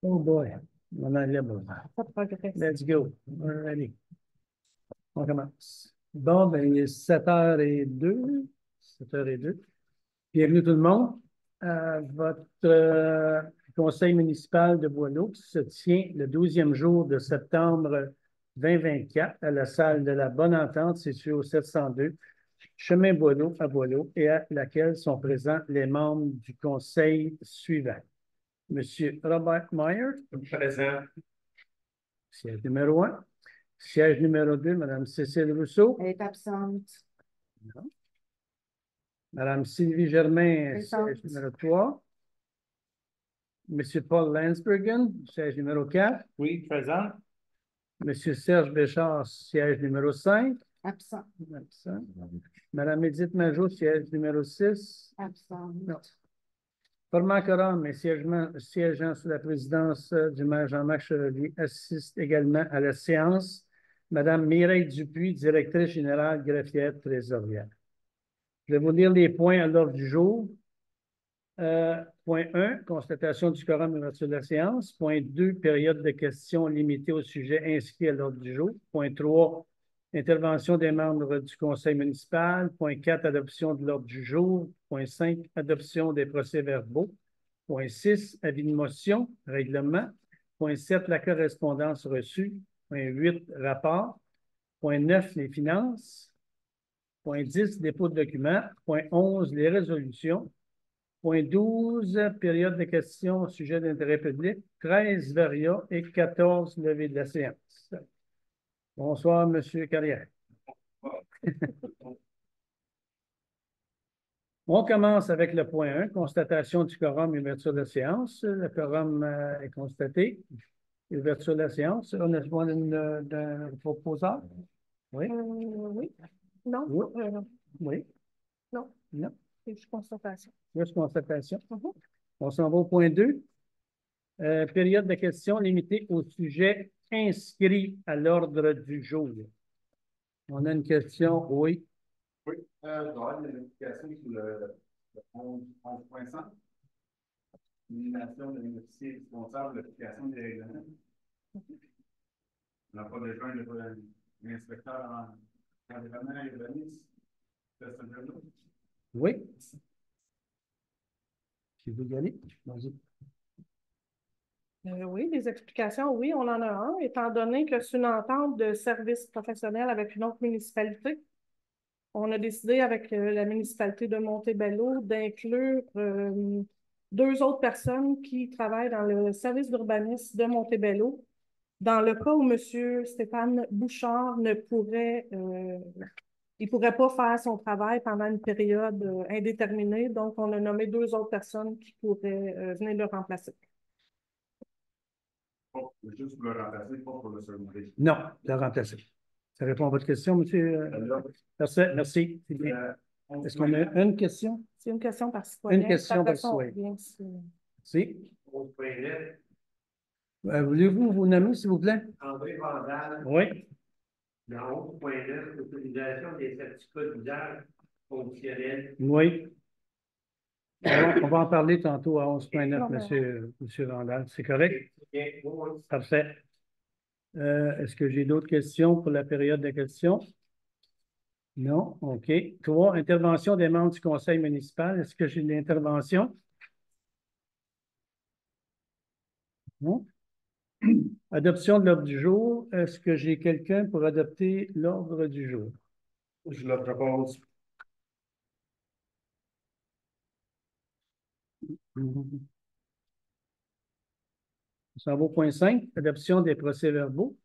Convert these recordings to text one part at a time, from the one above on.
Oh boy, on a libre. Ça progresse. Let's go. Allez, on commence. Bon, ben, il est 7h02. 7h02. Bienvenue tout le monde à votre conseil municipal de Boileau qui se tient le 12e jour de septembre 2024 à la salle de la Bonne Entente située au 702 Chemin Boileau à Boileau et à laquelle sont présents les membres du conseil suivant. Monsieur Robert Meyer. Présent. Siège numéro 1. Siège numéro 2, Mme Cécile Rousseau. Elle est absente. Non. Mme Sylvie Germain, Présente. siège numéro 3. Monsieur Paul Landsbergen, siège numéro 4. Oui, présent. Monsieur Serge Béchard, siège numéro 5. Absent. Absent. Mme Edith Majot, siège numéro 6. Absente. Non. Formand quorum et siégeant sous la présidence du maire Jean-Marc Chevalier assiste également à la séance Mme Mireille Dupuis, directrice générale greffière trésorière. Je vais vous lire les points à l'ordre du jour. Point 1, constatation du quorum et ouverture de la séance. Point 2, période de questions limitée au sujet inscrit à l'ordre du jour. Point 3, intervention des membres du conseil municipal. Point 4, adoption de l'ordre du jour. Point 5, adoption des procès-verbaux. Point 6, avis de motion, règlement. Point 7, la correspondance reçue. Point 8, rapport. Point 9, les finances. Point 10, dépôt de documents. Point 11, les résolutions. Point 12, période de questions au sujet d'intérêt public. 13, varia et 14, levée de la séance. Bonsoir, M. Carrière. On commence avec le point 1, constatation du quorum et ouverture de la séance. Le quorum est constaté. Ouverture de la séance. On a besoin d'un proposeur? Oui? Oui. Non? Oui. Oui? Non. Non. C'est juste constatation. Juste constatation. On s'en va au point 2. Période de questions limitée au sujet inscrit à l'ordre du jour. On a une question, oui. Oui, je dois avoir une notification sur le 11.5. Élimination de l'officier responsable de l'application des règlements. On n'a pas besoin de l'inspecteur en environnement et urbanisme. C'est ce jour-là. Oui. Si vous y allez, vas-y. Oui, des explications, oui, on en a un, étant donné que c'est une entente de service professionnel avec une autre municipalité. On a décidé avec la municipalité de Montebello d'inclure 2 autres personnes qui travaillent dans le service d'urbanisme de Montebello. Dans le cas où M. Stéphane Bouchard il pourrait pas faire son travail pendant une période indéterminée, donc on a nommé 2 autres personnes qui pourraient venir le remplacer. Oh, juste pour le remplacer, pas pour le seconder. Non, le remplacer. Ça répond à votre question, monsieur? Merci. Merci. Est-ce qu'on a une question? C'est une question par citoyen. Une question par citoyen. Si. Voulez-vous vous nommer, s'il vous plaît? André Vandal, Oui. dans 11.9, l'utilisation des certificats d'usage conditionnels. Oui. On va en parler tantôt à 11.9, monsieur Vandal. C'est correct? Parfait. Est-ce que j'ai d'autres questions pour la période de questions? Non? OK. 3, intervention des membres du conseil municipal. Est-ce que j'ai de l'intervention? Non? Adoption de l'ordre du jour. Est-ce que j'ai quelqu'un pour adopter l'ordre du jour? Je le propose. On s'en va au point 5, adoption des procès-verbaux.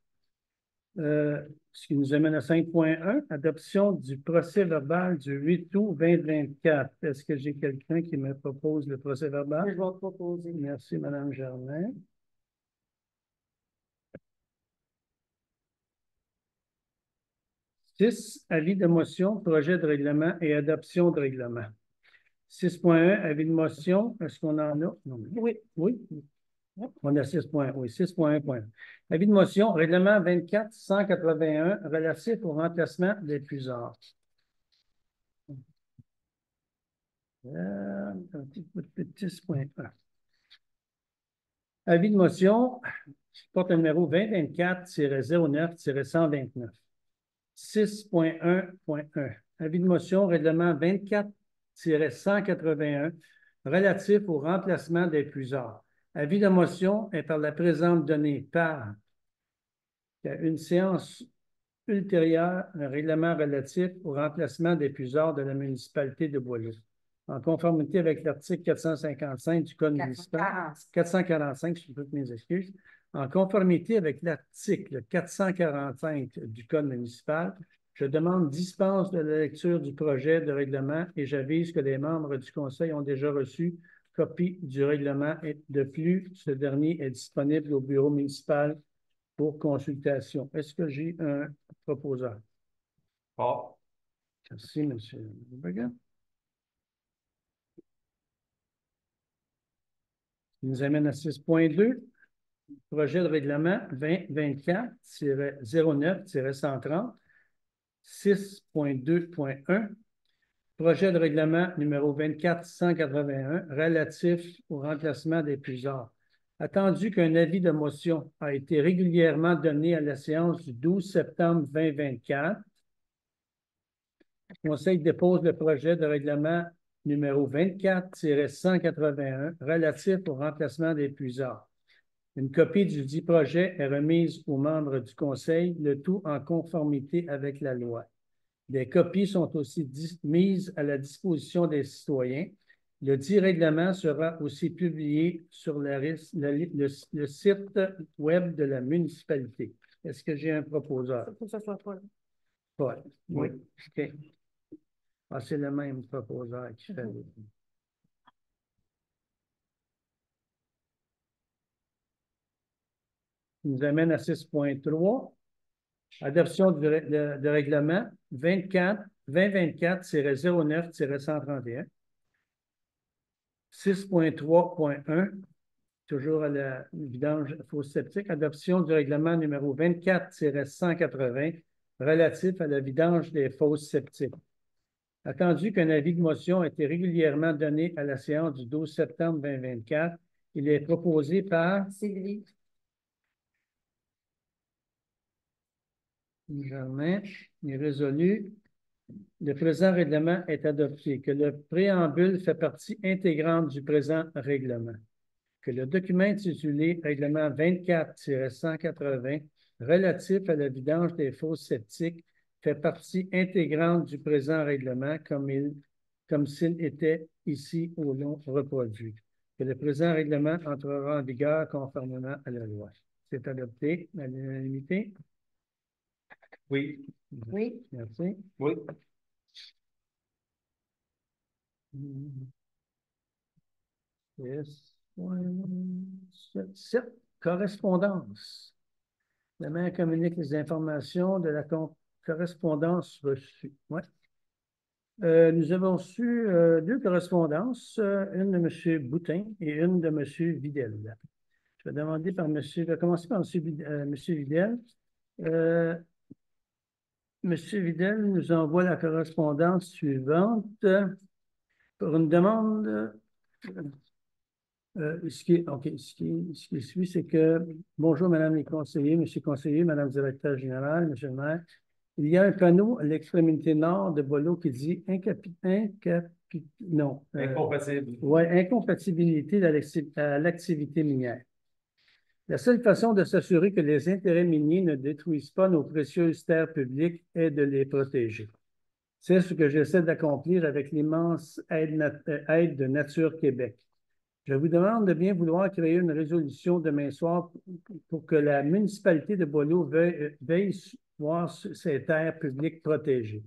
Ce qui nous amène à 5.1, adoption du procès-verbal du 8 août 2024. Est-ce que j'ai quelqu'un qui me propose le procès-verbal? Je vais te proposer. Merci, Mme Germain. 6, avis de motion, projet de règlement et adoption de règlement. 6.1, avis de motion. Est-ce qu'on en a? Non. Oui. Oui. On a 6.1. Oui, 6.1. Avis de motion, règlement 24-181 relatif au remplacement des puisards. Un petit bout de 6.1. Avis de motion, porte numéro 2024-09-129. 6.1.1. Avis de motion, règlement 24-181 relatif au remplacement des plusieurs. Avis de motion est par la présente donnée par une séance ultérieure, un règlement relatif au remplacement des plusieurs de la municipalité de Boileau. En conformité avec l'article 455 du Code municipal, 445, je toutes mes excuses, en conformité avec l'article 445 du Code municipal, je demande dispense de la lecture du projet de règlement et j'avise que les membres du Conseil ont déjà reçu copie du règlement et de plus, ce dernier est disponible au bureau municipal pour consultation. Est-ce que j'ai un proposeur? Paul. Merci, M. Berger. Il nous amène à 6.2. Projet de règlement 2024-09-130. 6.2.1. Projet de règlement numéro 24-181 relatif au remplacement des plusieurs. Attendu qu'un avis de motion a été régulièrement donné à la séance du 12 septembre 2024, le Conseil dépose le projet de règlement numéro 24-181 relatif au remplacement des plusieurs. Une copie du dit projet est remise aux membres du Conseil, le tout en conformité avec la loi. Des copies sont aussi mises à la disposition des citoyens. Le dit règlement sera aussi publié sur le site web de la municipalité. Est-ce que j'ai un proposeur? Il faut que ce soit Paul. Paul. Oui. OK. Ah, c'est le même proposeur qui fait. Il nous amène à 6.3. Adoption de règlement 2024-09-131. 6.3.1, toujours à la vidange fosse septique. Adoption du règlement numéro 24-180 relatif à la vidange des fosses septiques. Attendu qu'un avis de motion a été régulièrement donné à la séance du 12 septembre 2024, il est proposé par Sylvie. Germain, il est résolu. Le présent règlement est adopté, que le préambule fait partie intégrante du présent règlement, que le document intitulé Règlement 24-180 relatif à la vidange des fosses septiques fait partie intégrante du présent règlement comme s'il était ici au long reproduit, que le présent règlement entrera en vigueur conformément à la loi. C'est adopté à l'unanimité. Oui. Oui. Merci. Oui. Yes. 7. Correspondance. La maire communique les informations de la correspondance reçue. Ouais. Nous avons reçu deux correspondances, une de M. Boutin et une de M. Vidal. Je vais demander par M. Je vais commencer par M. Vidal. M. Vidal nous envoie la correspondance suivante pour une demande. Ce qui suit, c'est que, bonjour, Madame les conseillers, Monsieur le conseiller, Madame le directeur général, Monsieur le maire. Il y a un panneau à l'extrémité nord de Boileau qui dit incompatibilité à l'activité minière. La seule façon de s'assurer que les intérêts miniers ne détruisent pas nos précieuses terres publiques est de les protéger. C'est ce que j'essaie d'accomplir avec l'immense aide de Nature Québec. Je vous demande de bien vouloir créer une résolution demain soir pour que la municipalité de Boileau veille voir ses terres publiques protégées.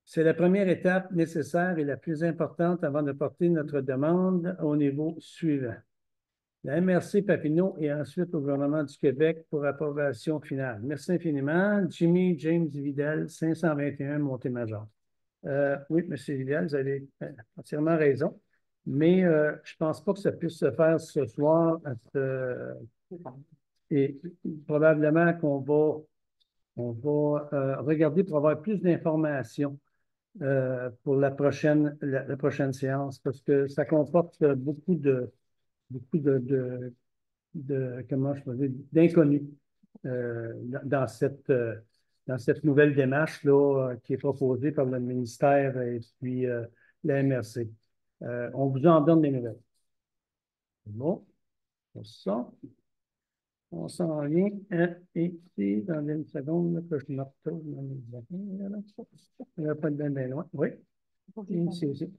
C'est la première étape nécessaire et la plus importante avant de porter notre demande au niveau suivant. La MRC Papineau et ensuite au gouvernement du Québec pour approbation finale. Merci infiniment. Jimmy James Vidal, 521 Montémajor. Oui, M. Vidal, vous avez entièrement raison. Mais je ne pense pas que ça puisse se faire ce soir. Et probablement qu'on va regarder pour avoir plus d'informations pour la prochaine séance parce que ça comporte beaucoup de comment je peux dire, d'inconnus dans cette nouvelle démarche là, qui est proposée par le ministère et puis la MRC. On vous en donne des nouvelles. Bon, pour ça. On s'en vient ici dans une seconde là, que je me retourne dans mes affaires. Il n'y a pas de bien loin. Oui. Ici aussi.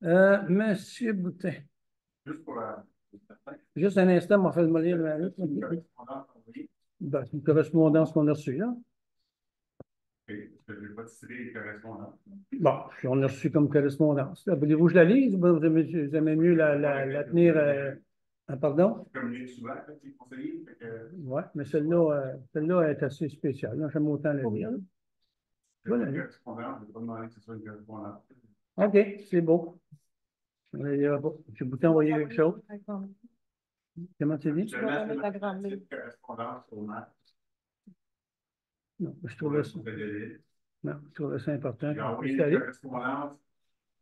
Monsieur Boutin. Juste pour Juste un instant, on va faire le lire la lettre. Ben, c'est une correspondance qu'on a reçue, là. Je n'ai pas tiré correspondant. Bon, puis on l'a reçue comme correspondance. Voulez-vous que je la lise ou vous aimez mieux la tenir? Pardon? Je communique souvent avec les conseillers. Oui, mais celle-là est assez spéciale. J'aime autant la lire. Voilà. Je ne vais pas demander que ce soit une correspondance. OK, c'est beau. Je vous envoyer quelque chose. Comment tu dis? Je vais mettre la correspondance au maire. Non, je trouvais ça. Non, je trouvais ça important. J'ai envoyé une correspondance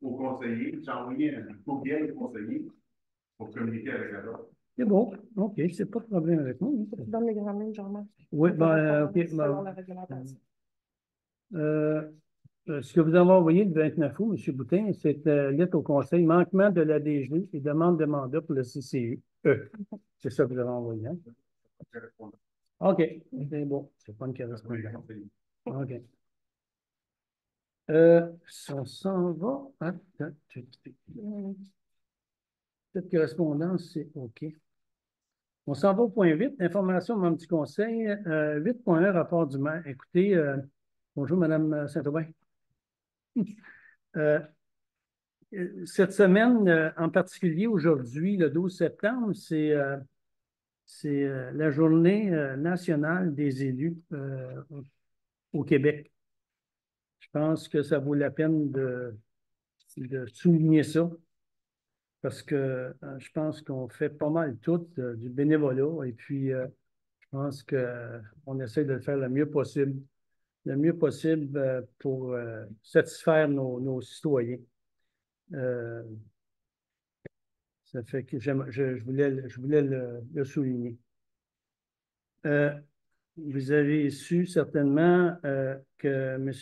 au conseiller. J'ai envoyé un courriel au conseiller pour communiquer avec la autre. C'est bon. OK, c'est pas de problème avec moi. Tu donnes les grandes lignes, Jean-Marc. Oui, OK. Selon la réglementation. Ce que vous avez envoyé le 29 août, M. Boutin, c'est lettre au conseil, manquement de la DG et demande de mandat pour le CCU. C'est ça que vous avez envoyé, hein? OK, c'est bon. C'est pas une correspondance. OK. On s'en va. Cette correspondance, c'est OK. On s'en va au point 8, information membre du conseil. 8.1, rapport du maire. Écoutez, bonjour, Mme Saint-Aubin. Cette semaine, en particulier aujourd'hui, le 12 septembre, c'est la journée nationale des élus au Québec. Je pense que ça vaut la peine de souligner ça parce que je pense qu'on fait pas mal tout du bénévolat et puis je pense qu'on essaie de le faire le mieux possible pour satisfaire nos citoyens. Ça fait que je voulais le souligner. Vous avez su certainement que M.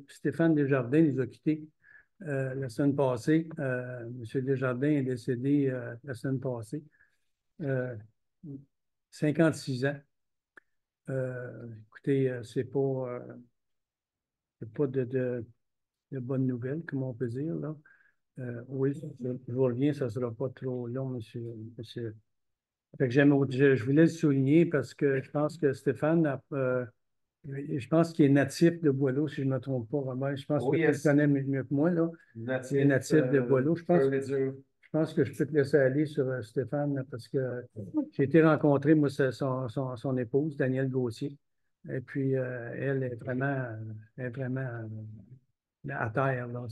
Stéphane Desjardins nous a quittés la semaine passée. M. Desjardins est décédé la semaine passée. 56 ans. Écoutez, c'est pas de bonnes nouvelles, comme on peut dire, là. Oui, je vous reviens, ça ne sera pas trop long, monsieur. Fait que je voulais le souligner parce que je pense que Stéphane je pense qu'il est natif de Boileau, si je ne me trompe pas, Robert. Je pense que tu le connais mieux que moi, là. Il est natif de Boileau. Je pense que je peux te laisser aller sur Stéphane là, parce que j'ai été rencontrer, moi, son épouse, Danielle Gauthier. Et puis, elle est vraiment à terre, là.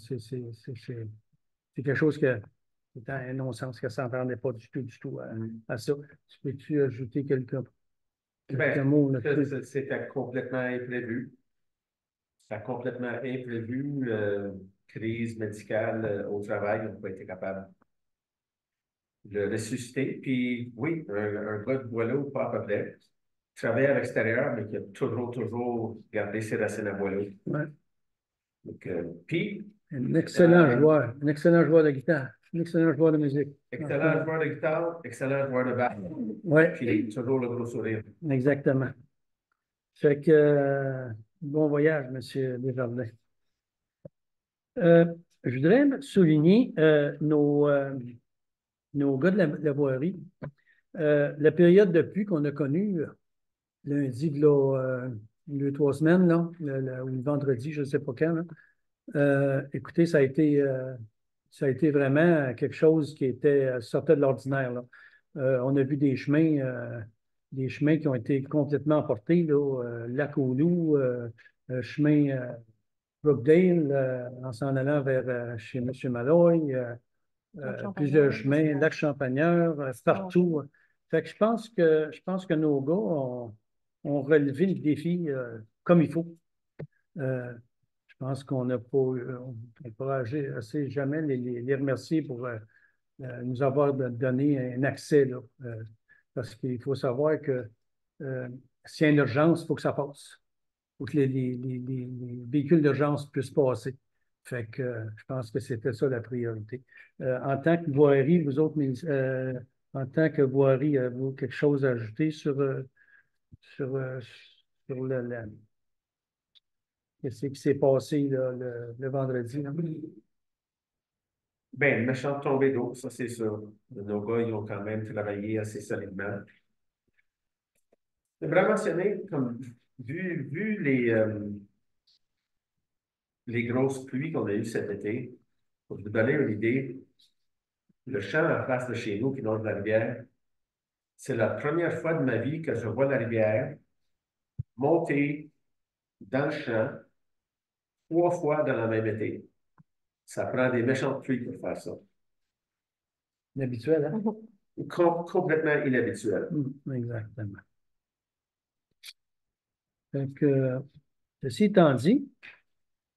C'est quelque chose que c'est un non-sens, qu'elle ne s'entendait pas du tout à ça. Tu peux-tu ajouter quelques mots là-dessus? C'était complètement imprévu. C'était complètement imprévu. Crise médicale au travail, on n'a pas été capable de le ressusciter. Puis oui, un gars de Boileau, pas à peu près. Travaillait à l'extérieur, mais qui a toujours gardé ses racines à Boileau. Ouais. Donc, puis. Un excellent joueur de guitare, un excellent joueur de musique. Excellent joueur de guitare, excellent joueur de basse. Oui. Puis toujours le gros sourire. Exactement. Fait que bon voyage, M. Desjardins. Je voudrais souligner nos gars de la voirie. La période de pluie qu'on a connue lundi, là, 2-3 semaines, là, ou le vendredi, je ne sais pas quand, là. Écoutez, ça a été vraiment quelque chose qui sortait de l'ordinaire, là. On a vu des chemins qui ont été complètement emportés, là, Lac aux Loups, chemin Brookdale, en s'en allant vers chez M. Malloy, plusieurs chemins, Lac Champagneur, partout. Fait que je pense que nos gars ont relevé le défi comme il faut. Je pense qu'on n'a pas, on ne pourra assez jamais les remercier pour nous avoir donné un accès là, parce qu'il faut savoir que s'il y a une urgence, il faut que ça passe. Il faut que les véhicules d'urgence puissent passer. Fait que je pense que c'était ça la priorité. En tant que voirie, vous autres, en tant que voirie, avez-vous quelque chose à ajouter sur qu'est-ce qui s'est passé là, le vendredi? Là? Ben, une méchante tombée d'eau, ça c'est sûr. Nos gars, ils ont quand même travaillé assez solidement. J'aimerais mentionner, comme, vu les grosses pluies qu'on a eues cet été, pour vous donner une idée, le champ en face de chez nous qui longe la rivière, c'est la première fois de ma vie que je vois la rivière monter dans le champ 3 fois dans la même été. Ça prend des méchantes pluies pour faire ça. Inhabituel, hein? Complètement inhabituel. Exactement. Donc, ceci étant dit,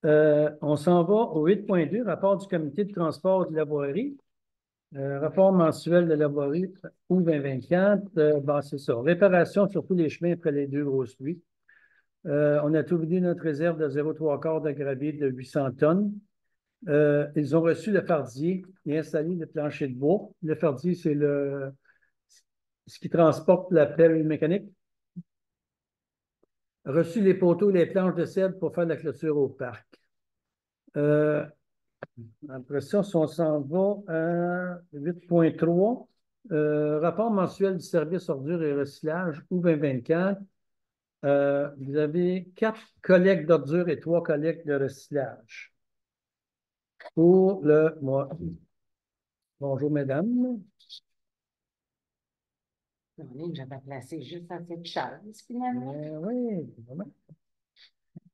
on s'en va au 8.2, rapport du comité de transport de la voirie. Rapport mensuel de la voirie août 2024. Bon, c'est ça. Réparation sur tous les chemins après les 2 grosses pluies. On a tout vidé notre réserve de 0,3 de gravier de 800 tonnes. Ils ont reçu le fardier et installé le plancher de bois. Le fardier, c'est ce qui transporte la pelle mécanique. Reçu les poteaux et les planches de cèdre pour faire la clôture au parc. Après ça, si on s'en va à 8.3, rapport mensuel du service ordures et recyclage août 2024. Vous avez 4 collectes d'ordures et 3 collectes de recyclage. Pour le mois. Bonjour, mesdames. J'avais placé juste à cette chaise, finalement. Oui, vraiment.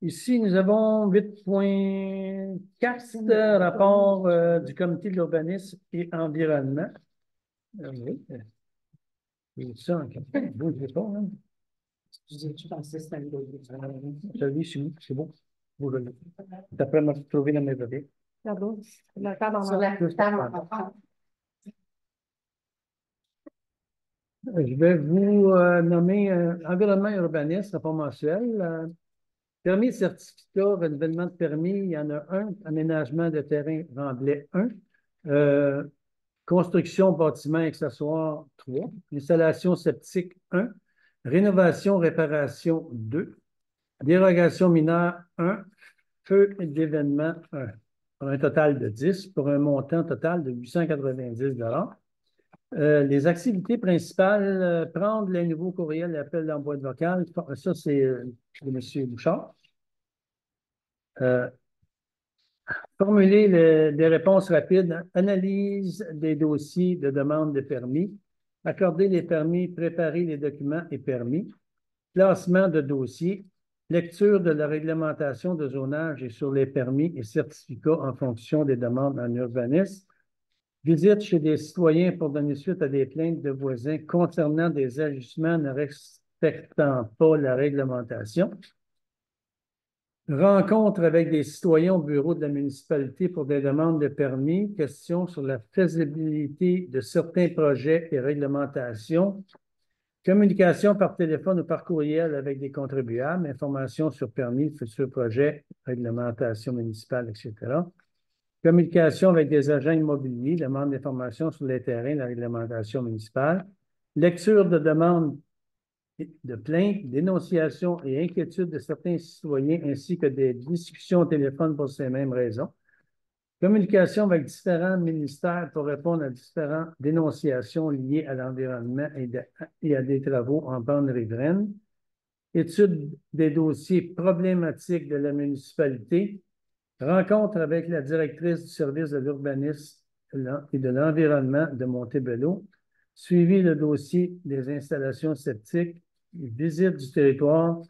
Ici, nous avons 8.4, rapport du comité de l'urbanisme et environnement. Oui. C'est ça, en fait. Vous ne pas, hein? Je pensais que c'était un gros. Celui, c'est bon. Vous le d'après m'a trouvé dans mes papiers. Là-bas, la table en Sur la table en avant. Je vais vous nommer environnement et urbanisme, rapport mensuel. Permis certificat, renouvellement de permis, il y en a un. Aménagement de terrain Remblai 1. Construction, bâtiment, accessoires 3. Installation septique 1. Rénovation, réparation 2. Dérogation mineure 1. Feu d'événement 1. Pour un total de 10, pour un montant total de 890 $. Les activités principales, prendre les nouveaux courriels, l'appel d'envoi de vocal. Ça, c'est de M. Bouchard. Formuler des réponses rapides, analyse des dossiers de demande de permis, accorder les permis, préparer les documents et permis, classement de dossiers, lecture de la réglementation de zonage et sur les permis et certificats en fonction des demandes en urbanisme, visite chez des citoyens pour donner suite à des plaintes de voisins concernant des ajustements ne respectant pas la réglementation. Rencontre avec des citoyens au bureau de la municipalité pour des demandes de permis, questions sur la faisabilité de certains projets et réglementations, communication par téléphone ou par courriel avec des contribuables, informations sur permis, futurs projets, réglementation municipale, etc. Communication avec des agents immobiliers, demande d'informations sur les terrains, la réglementation municipale, lecture de demandes de plaintes, dénonciations et inquiétudes de certains citoyens ainsi que des discussions au téléphone pour ces mêmes raisons. Communication avec différents ministères pour répondre à différentes dénonciations liées à l'environnement et à des travaux en bande riveraine. Étude des dossiers problématiques de la municipalité. Rencontre avec la directrice du service de l'urbanisme et de l'environnement de Montebello. Suivi le dossier des installations septiques. Visite du territoire.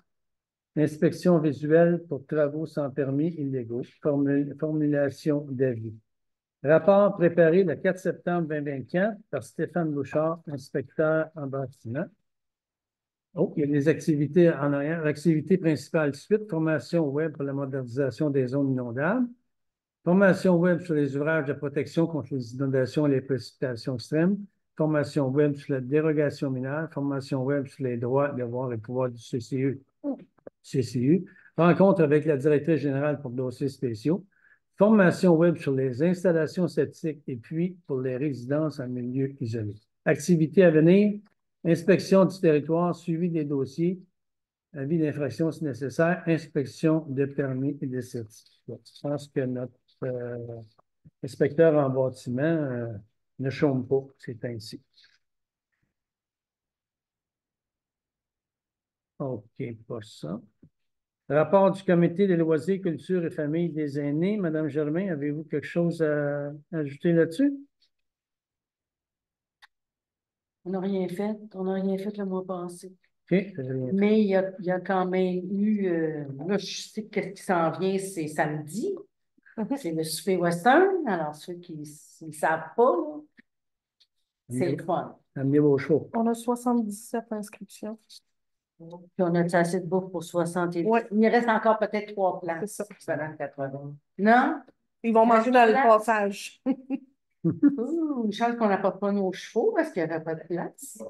Inspection visuelle pour travaux sans permis illégaux. Formulation d'avis. Rapport préparé le 4 septembre 2024 par Stéphane Bouchard, inspecteur en bâtiment. Oh, il y a des activités en arrière. Activité principale suite, formation web pour la modernisation des zones inondables. Formation web sur les ouvrages de protection contre les inondations et les précipitations extrêmes. formation web sur la dérogation mineure, formation web sur les droits, devoirs et pouvoirs du CCU, rencontre avec la directrice générale pour dossiers spéciaux, formation web sur les installations septiques et puis pour les résidences en milieu isolé. Activités à venir, inspection du territoire, suivi des dossiers, avis d'infraction si nécessaire, inspection de permis et de certificats. Je pense que notre inspecteur en bâtiment ne chôme pas, c'est ainsi. OK, pas ça. Rapport du comité des loisirs, culture et famille des aînés. Madame Germain, avez-vous quelque chose à ajouter là-dessus? On n'a rien fait. On n'a rien fait le mois passé. OK, Mais il y a quand même eu, là, je sais que ce qui s'en vient, c'est samedi. C'est le souper western. Alors, ceux qui ne savent pas, là, c'est le fun. amenez vos chevaux. On a 77 inscriptions. Puis on a assez de bouffe pour 70. Ouais. Il reste encore peut-être 3 places. C'est ça. Pendant 80. Non? Ils vont manger dans le passage. Ouh, une chance qu'on n'apporte pas nos chevaux parce qu'il n'y aurait pas de place.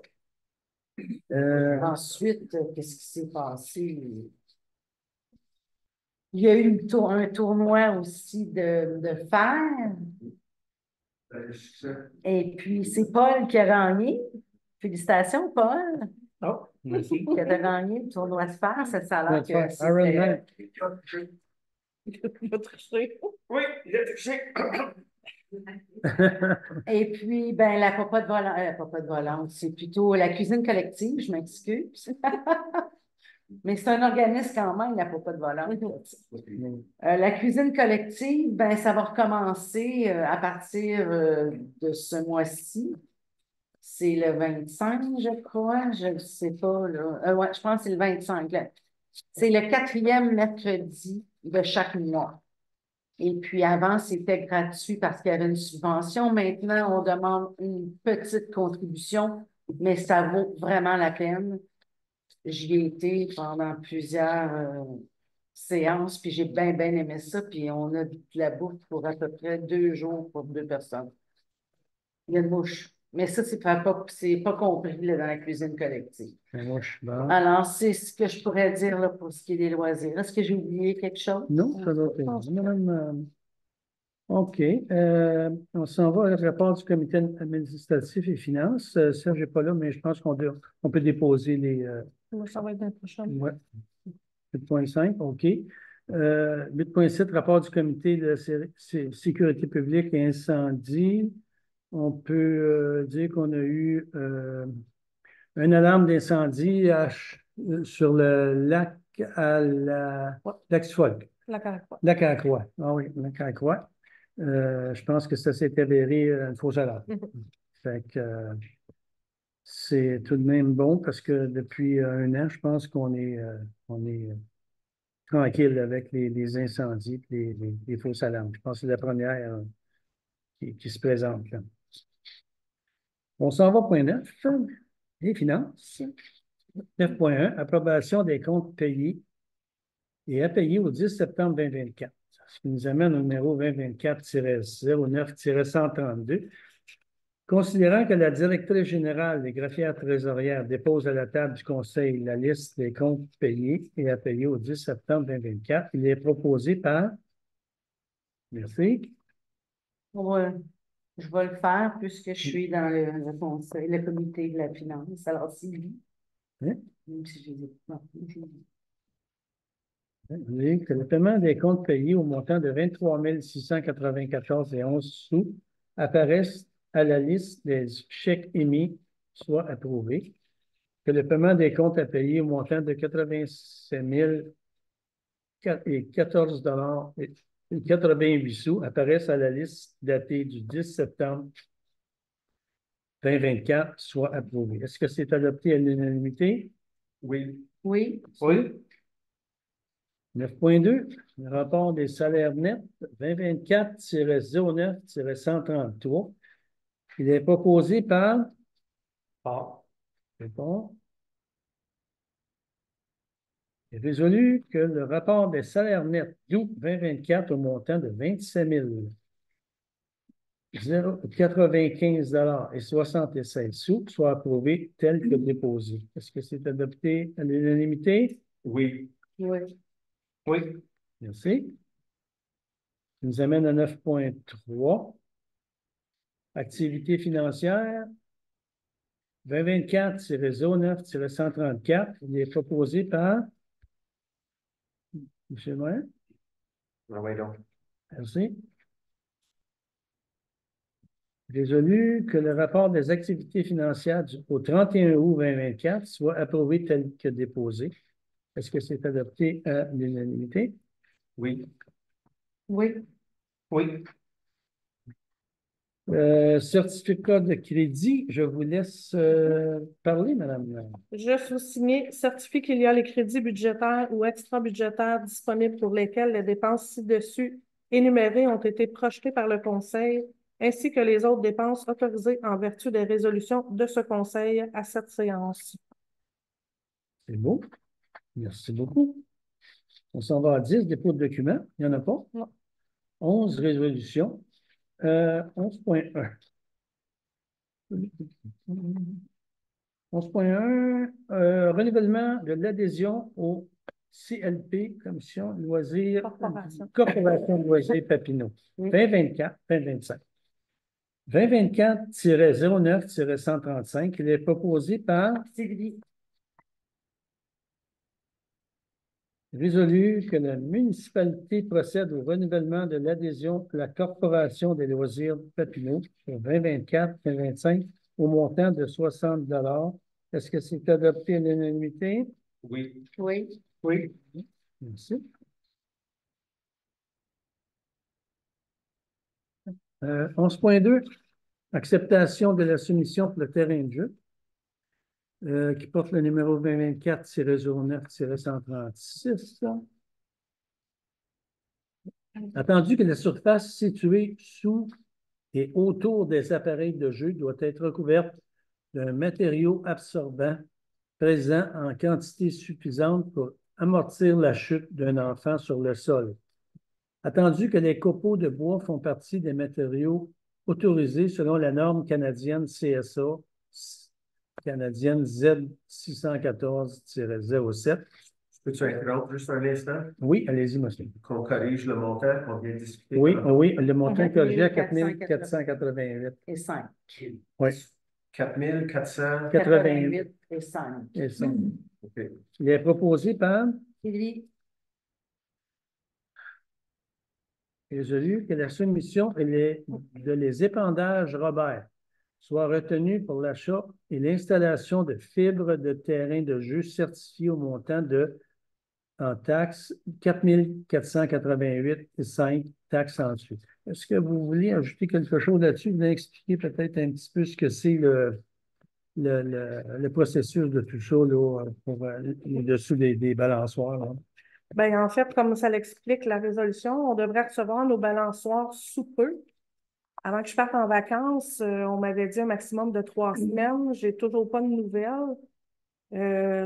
Ensuite, qu'est-ce qui s'est passé? Il y a eu un tournoi aussi de fer. Et puis, c'est Paul qui a gagné. Félicitations, Paul. Oh, merci. Qui a gagné le tournoi de fer. Ça a l'air que Ironman. Il a triché. Oui, il a touché. Et puis, ben, la popote volante, c'est plutôt la cuisine collective, je m'excuse. Mais c'est un organisme quand même, la popote volante. La cuisine collective, ben, ça va recommencer à partir de ce mois-ci. C'est le 25, je crois, je ne sais pas. Ouais, je pense que c'est le 25. Là. C'est le 4e mercredi de chaque mois. Et puis avant, c'était gratuit parce qu'il y avait une subvention. Maintenant, on demande une petite contribution, mais ça vaut vraiment la peine. J'y ai été pendant plusieurs séances, puis j'ai bien, bien aimé ça. Puis on a de la bouffe pour à peu près 2 jours pour 2 personnes. Il y a une mouche. Mais ça, c'est pas compris là, dans la cuisine collective. Alors, c'est ce que je pourrais dire là, pour ce qui est des loisirs. Est-ce que j'ai oublié quelque chose? Non, ça doit être. Madame, OK. On s'en va avec le rapport du comité administratif et finances. Serge n'est pas là, mais je pense qu'on peut déposer les. Ça va être la prochaine. Ouais. 8.5, OK. 8.7, rapport du comité de sécurité publique et incendie. On peut dire qu'on a eu une alarme d'incendie sur le lac à lac Sfolk. La Caracroix. La Caracroix. Ah oui, la Caracroix. Je pense que ça s'est avéré une fausse alarme. Fait que c'est tout de même bon parce que depuis 1 an, je pense qu'on est tranquille avec les incendies et les fausses alarmes. Je pense que c'est la première qui se présente là. On s'en va au point 9, les finances. 9.1, approbation des comptes payés et à payer au 10 septembre 2024. Ce qui nous amène au numéro 2024-09-132. Considérant que la directrice générale des greffières trésorières dépose à la table du Conseil la liste des comptes payés et à payer au 10 septembre 2024, il est proposé par... Merci. Ouais. Je vais le faire puisque je suis dans le conseil, le comité de la finance. Alors, Sylvie. Hein? Même si je les ai pas. Que le paiement des comptes payés au montant de 23 694,11 sous apparaissent à la liste des chèques émis soit approuvé. Que le paiement des comptes à payer au montant de 87 014 et 88 sous apparaissent à la liste datée du 10 septembre 2024 soit approuvé. Est-ce que c'est adopté à l'unanimité? Oui. Oui. Oui. 9.2, le rapport des salaires nets 2024-09-133. Il est proposé par... C'est bon. Il est résolu que le rapport des salaires nets d'août 2024 au montant de 27 $0,95,76 soit approuvé tel que déposé. Est-ce que c'est adopté à l'unanimité? Oui. Oui. Oui. Merci. Ça nous amène à 9.3. Activité financière. 2024-09-134. Il est proposé par M. Morin. Ah oui, donc. Merci. Résolu que le rapport des activités financières au 31 août 2024 soit approuvé tel que déposé. Est-ce que c'est adopté à l'unanimité? Oui. Oui. Oui. Certificat de crédit, je vous laisse parler, Madame. Je sous-signe certifie qu'il y a les crédits budgétaires ou extra-budgétaires disponibles pour lesquels les dépenses ci-dessus énumérées ont été projetées par le Conseil, ainsi que les autres dépenses autorisées en vertu des résolutions de ce Conseil à cette séance. C'est beau. Merci beaucoup. On s'en va à 10, dépôt de documents. Il n'y en a pas? Non. 11, résolutions. 11.1. 11.1, renouvellement de l'adhésion au CLP, Commission Loisirs, Corporation de Loisirs Papineau, 2024-2025. 2024-09-135, il est proposé par Sylvie. Résolu que la municipalité procède au renouvellement de l'adhésion de la Corporation des loisirs Papineau pour 2024-2025 au montant de 60 $. Est-ce que c'est adopté à l'unanimité? Oui. Oui. Oui. Merci. 11.2, acceptation de la soumission pour le terrain de jeu. Qui porte le numéro 2024-09-136. Attendu que la surface située sous et autour des appareils de jeu doit être recouverte d'un matériau absorbant présent en quantité suffisante pour amortir la chute d'un enfant sur le sol. Attendu que les copeaux de bois font partie des matériaux autorisés selon la norme canadienne CSA canadienne Z614-07. Peux-tu interrompre juste un instant? Oui, allez-y, monsieur. Qu'on corrige le montant qu'on vient de discuter. Oui, oui, le montant corrigé à 4 488. Et 5. Oui. 4488 et 5. Et 5. OK. Il est proposé par Sylvie. résolu que la soumission de les épandages Robert soit retenue pour l'achat et l'installation de fibres de terrain de jeu certifiées au montant de, en taxes, 4 488,5 taxes ensuite. Est-ce que vous voulez ajouter quelque chose là-dessus? Vous voulez expliquer peut-être un petit peu ce que c'est le processus de tout ça là, pour le dessous des balançoires? Là? Ben, en fait, comme ça l'explique la résolution, on devrait recevoir nos balançoires sous peu. Avant que je parte en vacances, on m'avait dit un maximum de 3 semaines. J'ai toujours pas de nouvelles.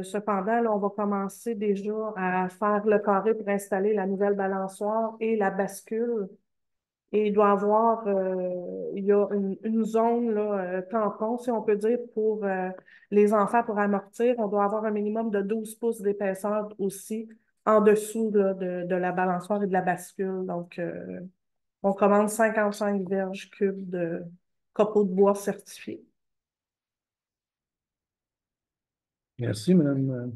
Cependant, là, on va commencer déjà à faire le carré pour installer la nouvelle balançoire et la bascule. Et il doit y avoir, il y a une zone là, tampon, si on peut dire, pour les enfants pour amortir. On doit avoir un minimum de 12 pouces d'épaisseur aussi en dessous là, de la balançoire et de la bascule. Donc, on commande 55 verges cubes de copeaux de bois certifiés. Merci, Mme.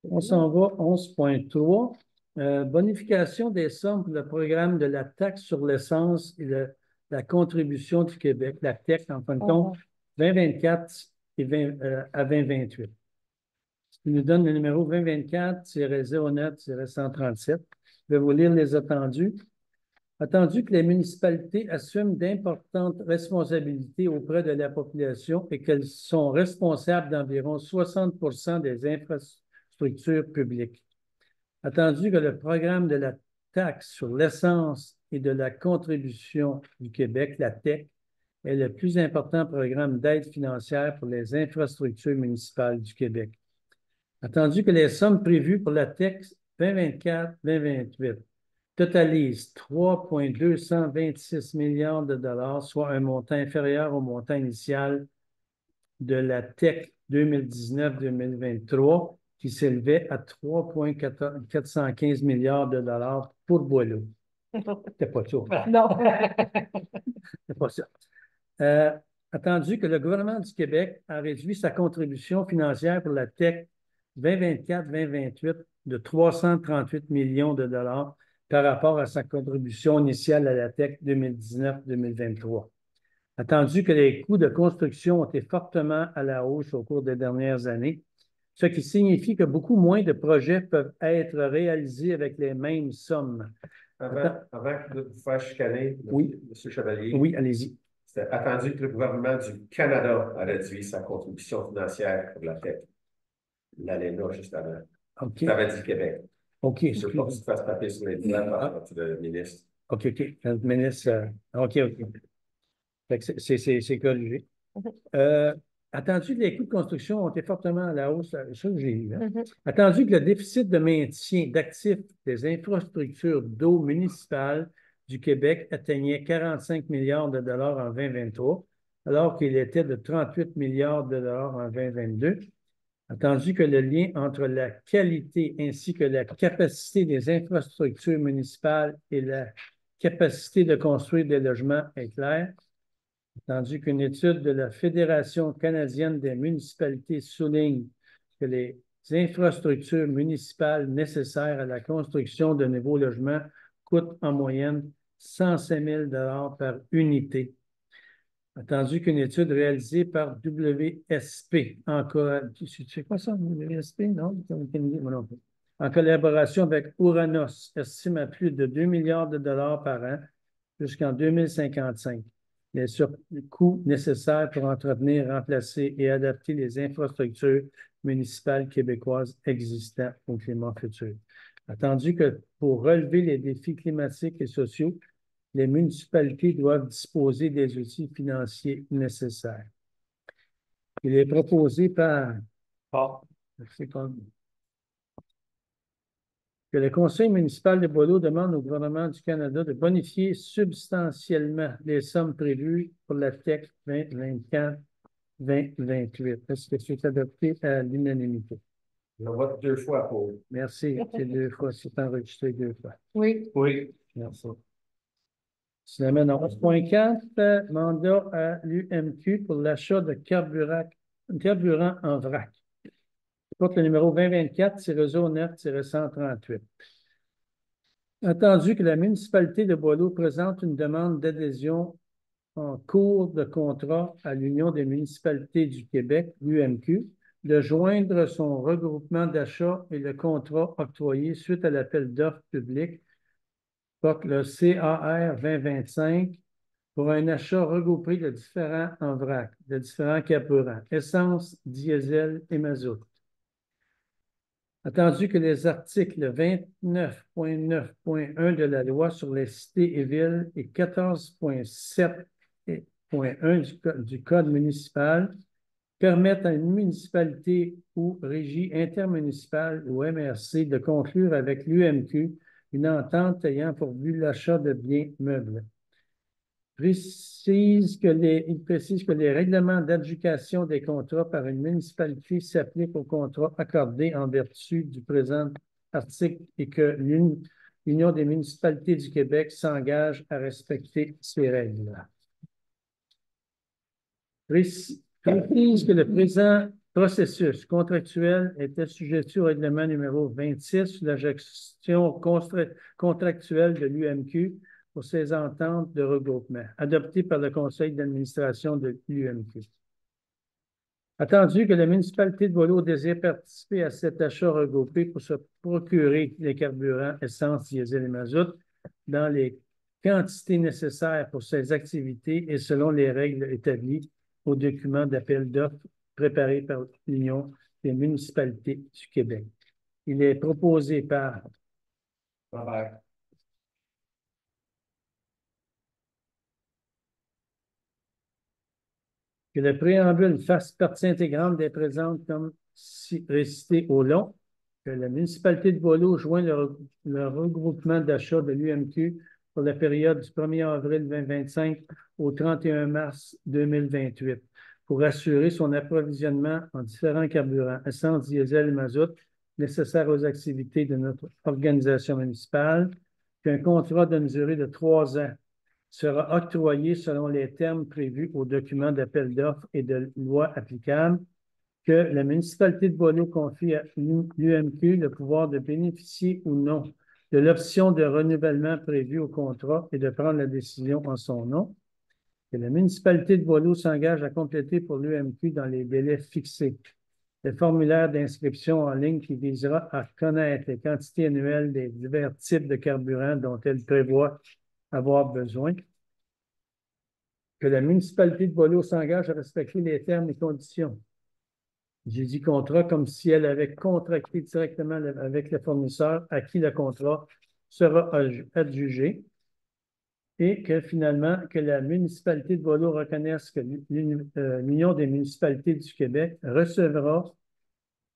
On s'en va 11.3. Bonification des sommes pour le programme de la taxe sur l'essence et la contribution du Québec, la TEC, en fin de compte, 2024 et à 2028. Ce qui nous donne le numéro 2024-09-137. Je vais vous lire les attendus. Attendu que les municipalités assument d'importantes responsabilités auprès de la population et qu'elles sont responsables d'environ 60 des infrastructures publiques. Attendu que le programme de la taxe sur l'essence et de la contribution du Québec, la TEC, est le plus important programme d'aide financière pour les infrastructures municipales du Québec. Attendu que les sommes prévues pour la TEC 2024-2028 totalise 3,226 milliards de dollars, soit un montant inférieur au montant initial de la TEC 2019-2023, qui s'élevait à 3,415 milliards de dollars pour Boileau. C'était pas ça. Non. C'est pas ça. Attendu que le gouvernement du Québec a réduit sa contribution financière pour la TEC 2024-2028 de 338 millions de dollars par rapport à sa contribution initiale à la TEC 2019-2023. Attendu que les coûts de construction ont été fortement à la hausse au cours des dernières années, ce qui signifie que beaucoup moins de projets peuvent être réalisés avec les mêmes sommes. Avant de vous faire chicaner, Oui. M. Chevalier, Oui, allez-y. c'est attendu que le gouvernement du Canada a réduit sa contribution financière pour la TEC. L'ALENA, juste avant. OK. Ça avait dit Québec. OK. Je ne veux pas que tu te fasses taper sur les doigts par le ministre. OK, OK. Le ministre, OK, OK. Fait que c'est corrigé. Attendu que les coûts de construction ont été fortement à la hausse, ça j'ai lu, hein? Attendu que le déficit de maintien d'actifs des infrastructures d'eau municipales du Québec atteignait 45 milliards de dollars en 2023, alors qu'il était de 38 milliards de dollars en 2022. Attendu que le lien entre la qualité ainsi que la capacité des infrastructures municipales et la capacité de construire des logements est clair. Attendu qu'une étude de la Fédération canadienne des municipalités souligne que les infrastructures municipales nécessaires à la construction de nouveaux logements coûtent en moyenne 105 000 par unité. Attendu qu'une étude réalisée par WSP, c'est quoi ça, WSP? Non? En collaboration avec Ouranos, estime à plus de 2 milliards de dollars par an jusqu'en 2055 les surcoûts nécessaires pour entretenir, remplacer et adapter les infrastructures municipales québécoises existantes au climat futur. Attendu que pour relever les défis climatiques et sociaux, les municipalités doivent disposer des outils financiers nécessaires. Il est proposé par que le Conseil municipal de Boileau demande au gouvernement du Canada de bonifier substantiellement les sommes prévues pour la TEC 2024-2028. Est-ce que c'est adopté à l'unanimité? Je vote 2 fois pour. Merci. C'est 2 fois. C'est enregistré 2 fois. Oui. Oui. Merci. Ça amène à 11,4, mandat à l'UMQ pour l'achat de carburant en vrac. Porte le numéro 2024-09-138. Attendu que la municipalité de Boileau présente une demande d'adhésion en cours de contrat à l'Union des municipalités du Québec, l'UMQ, de joindre son regroupement d'achat et le contrat octroyé suite à l'appel d'offres public, porte le CAR 2025, pour un achat regroupé de différents en vrac, de différents carburants, essence, diesel et mazout. Attendu que les articles 29.9.1 de la loi sur les cités et villes et 14.7.1 du Code municipal permettent à une municipalité ou régie intermunicipale ou MRC de conclure avec l'UMQ une entente ayant pour but l'achat de biens meubles. Il précise que les règlements d'adjudication des contrats par une municipalité s'appliquent aux contrats accordés en vertu du présent article et que l'Union des municipalités du Québec s'engage à respecter ces règles. Précise que le présent processus contractuel est assujetti au règlement numéro 26 sur la gestion contractuelle de l'UMQ pour ces ententes de regroupement, adoptées par le conseil d'administration de l'UMQ. Attendu que la municipalité de Boileau désire participer à cet achat regroupé pour se procurer les carburants, essence, diesel et mazout dans les quantités nécessaires pour ces activités et selon les règles établies au document d'appel d'offres préparé par l'Union des municipalités du Québec. Il est proposé par Robert. Que le préambule fasse partie intégrante des présentes comme récité au long que la municipalité de Boileau joint le regroupement d'achat de l'UMQ pour la période du 1er avril 2025 au 31 mars 2028 pour assurer son approvisionnement en différents carburants, essence, diesel et mazout nécessaires aux activités de notre organisation municipale, qu'un contrat d'une durée de 3 ans sera octroyé selon les termes prévus au document d'appel d'offres et de loi applicable, que la municipalité de Boileau confie à l'UMQ le pouvoir de bénéficier ou non de l'option de renouvellement prévue au contrat et de prendre la décision en son nom, que la municipalité de Boileau s'engage à compléter pour l'UMQ dans les délais fixés le formulaire d'inscription en ligne qui visera à connaître les quantités annuelles des divers types de carburants dont elle prévoit avoir besoin, que la municipalité de Boileau s'engage à respecter les termes et conditions. J'ai dit contrat comme si elle avait contracté directement avec le fournisseur à qui le contrat sera adjugé et que finalement, que la municipalité de Boileau reconnaisse que l'Union des municipalités du Québec recevra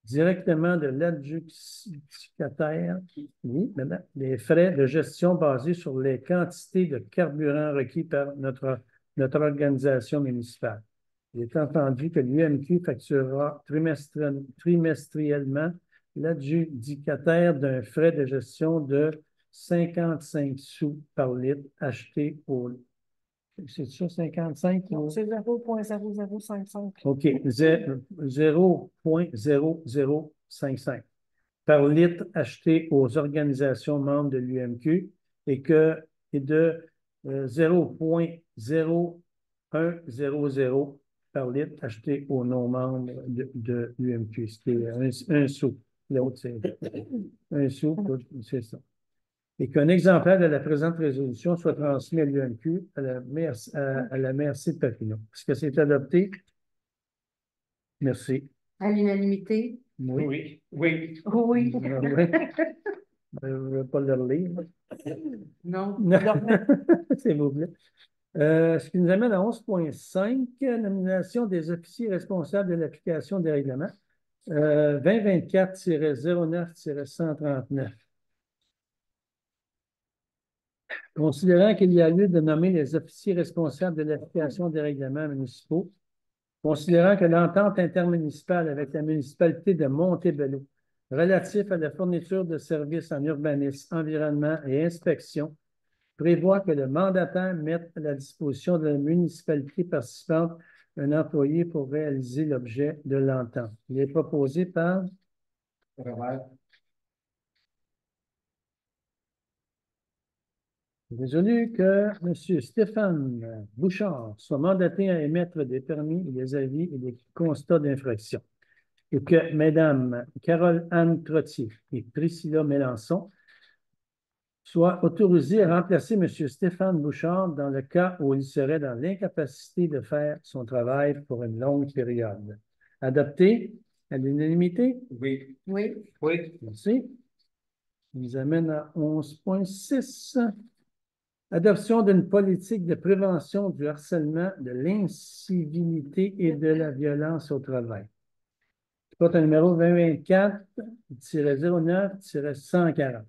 directement de l'adjudicataire les frais de gestion basés sur les quantités de carburant requis par notre organisation municipale. Il est entendu que l'UMQ facturera trimestriellement l'adjudicataire d'un frais de gestion de 55 sous par litre acheté au... C'est ça, 55? C'est 0,0055. OK, 0,0055 par litre acheté aux organisations membres de l'UMQ et de 0,0100 par litre acheté aux non-membres de l'UMQ. C'était un sou. L'autre, c'est un sou, c'est ça. Et qu'un exemplaire de la présente résolution soit transmis à l'UMQ à la MRC de Papineau. Est-ce que c'est adopté? Merci. À l'unanimité? Oui. Oui. Oui. Je ne vais pas le relire. Non. S'il vous plaît. Ce qui nous amène à 11,5, nomination des officiers responsables de l'application des règlements. 2024-09-139. Considérant qu'il y a lieu de nommer les officiers responsables de l'application des règlements municipaux, considérant que l'entente intermunicipale avec la municipalité de Montebello relatif à la fourniture de services en urbanisme, environnement et inspection prévoit que le mandataire mette à la disposition de la municipalité participante un employé pour réaliser l'objet de l'entente. Il est proposé par Robert. Résolu que M. Stéphane Bouchard soit mandaté à émettre des permis, des avis et des constats d'infraction et que Mme Carole-Anne Trottier et Priscilla Mélençon soient autorisées à remplacer M. Stéphane Bouchard dans le cas où il serait dans l'incapacité de faire son travail pour une longue période. Adopté à l'unanimité? Oui. Oui. Oui. Merci. Ça nous amène à 11,6. Adoption d'une politique de prévention du harcèlement, de l'incivilité et de la violence au travail. Code numéro 2024-09-140.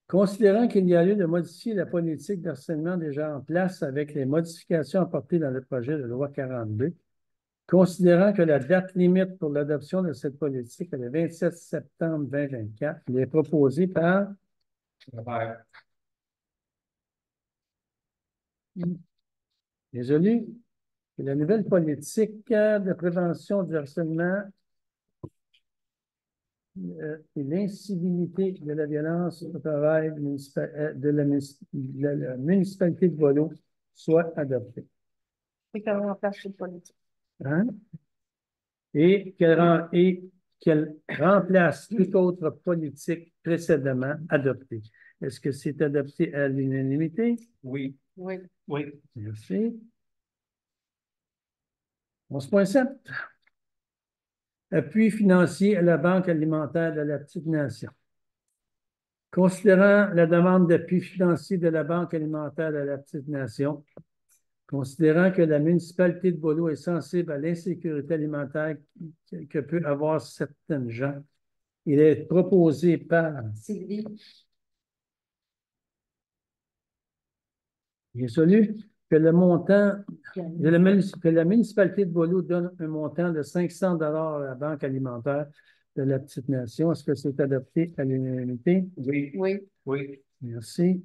Considérant qu'il y a lieu de modifier la politique de harcèlement déjà en place avec les modifications apportées dans le projet de loi 42, considérant que la date limite pour l'adoption de cette politique est le 27 septembre 2024, il est proposé par Robert. Résolu que la nouvelle politique de prévention du harcèlement et l'incivilité de la violence au travail de la municipalité de Boileau soit adoptée. Et qu'elle remplace cette politique. Hein? Et qu'elle remplace toute autre politique précédemment adoptée. Est-ce que c'est adopté à l'unanimité? Oui. Oui. Oui. Merci. 11,7. Appui financier à la Banque alimentaire de la Petite Nation. Considérant la demande d'appui financier de la Banque alimentaire de la Petite Nation, considérant que la municipalité de Boileau est sensible à l'insécurité alimentaire que peut avoir certaines gens Il est proposé par Sylvie. résolu que le montant, que la municipalité de Beaulieu donne un montant de 500 $ à la Banque alimentaire de la Petite Nation. Est-ce que c'est adopté à l'unanimité? Oui. Oui. Oui. Merci.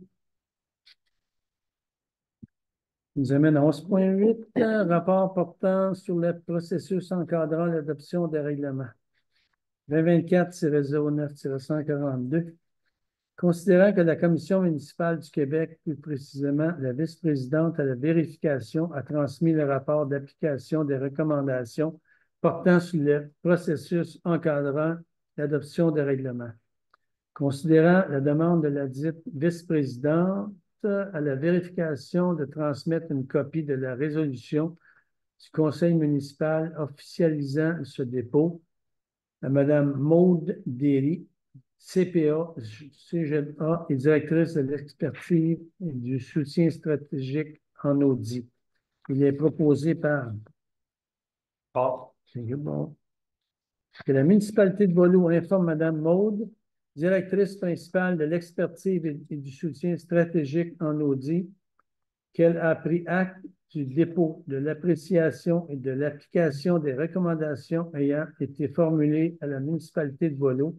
Nous amène à 11.8, rapport portant sur le processus encadrant l'adoption des règlements. 2024-09-142. Considérant que la Commission municipale du Québec, plus précisément la vice-présidente à la vérification, a transmis le rapport d'application des recommandations portant sur le processus encadrant l'adoption des règlements. Considérant la demande de la dite vice-présidente à la vérification de transmettre une copie de la résolution du Conseil municipal officialisant ce dépôt à Mme Maude Derry, CPA, CGA et directrice de l'expertise et du soutien stratégique en audit. Il est proposé par Paul. bon, que la municipalité de Beaulieu informe Mme Maude, directrice principale de l'expertise et du soutien stratégique en audit, qu'elle a pris acte du dépôt, de l'appréciation et de l'application des recommandations ayant été formulées à la municipalité de Beaulieu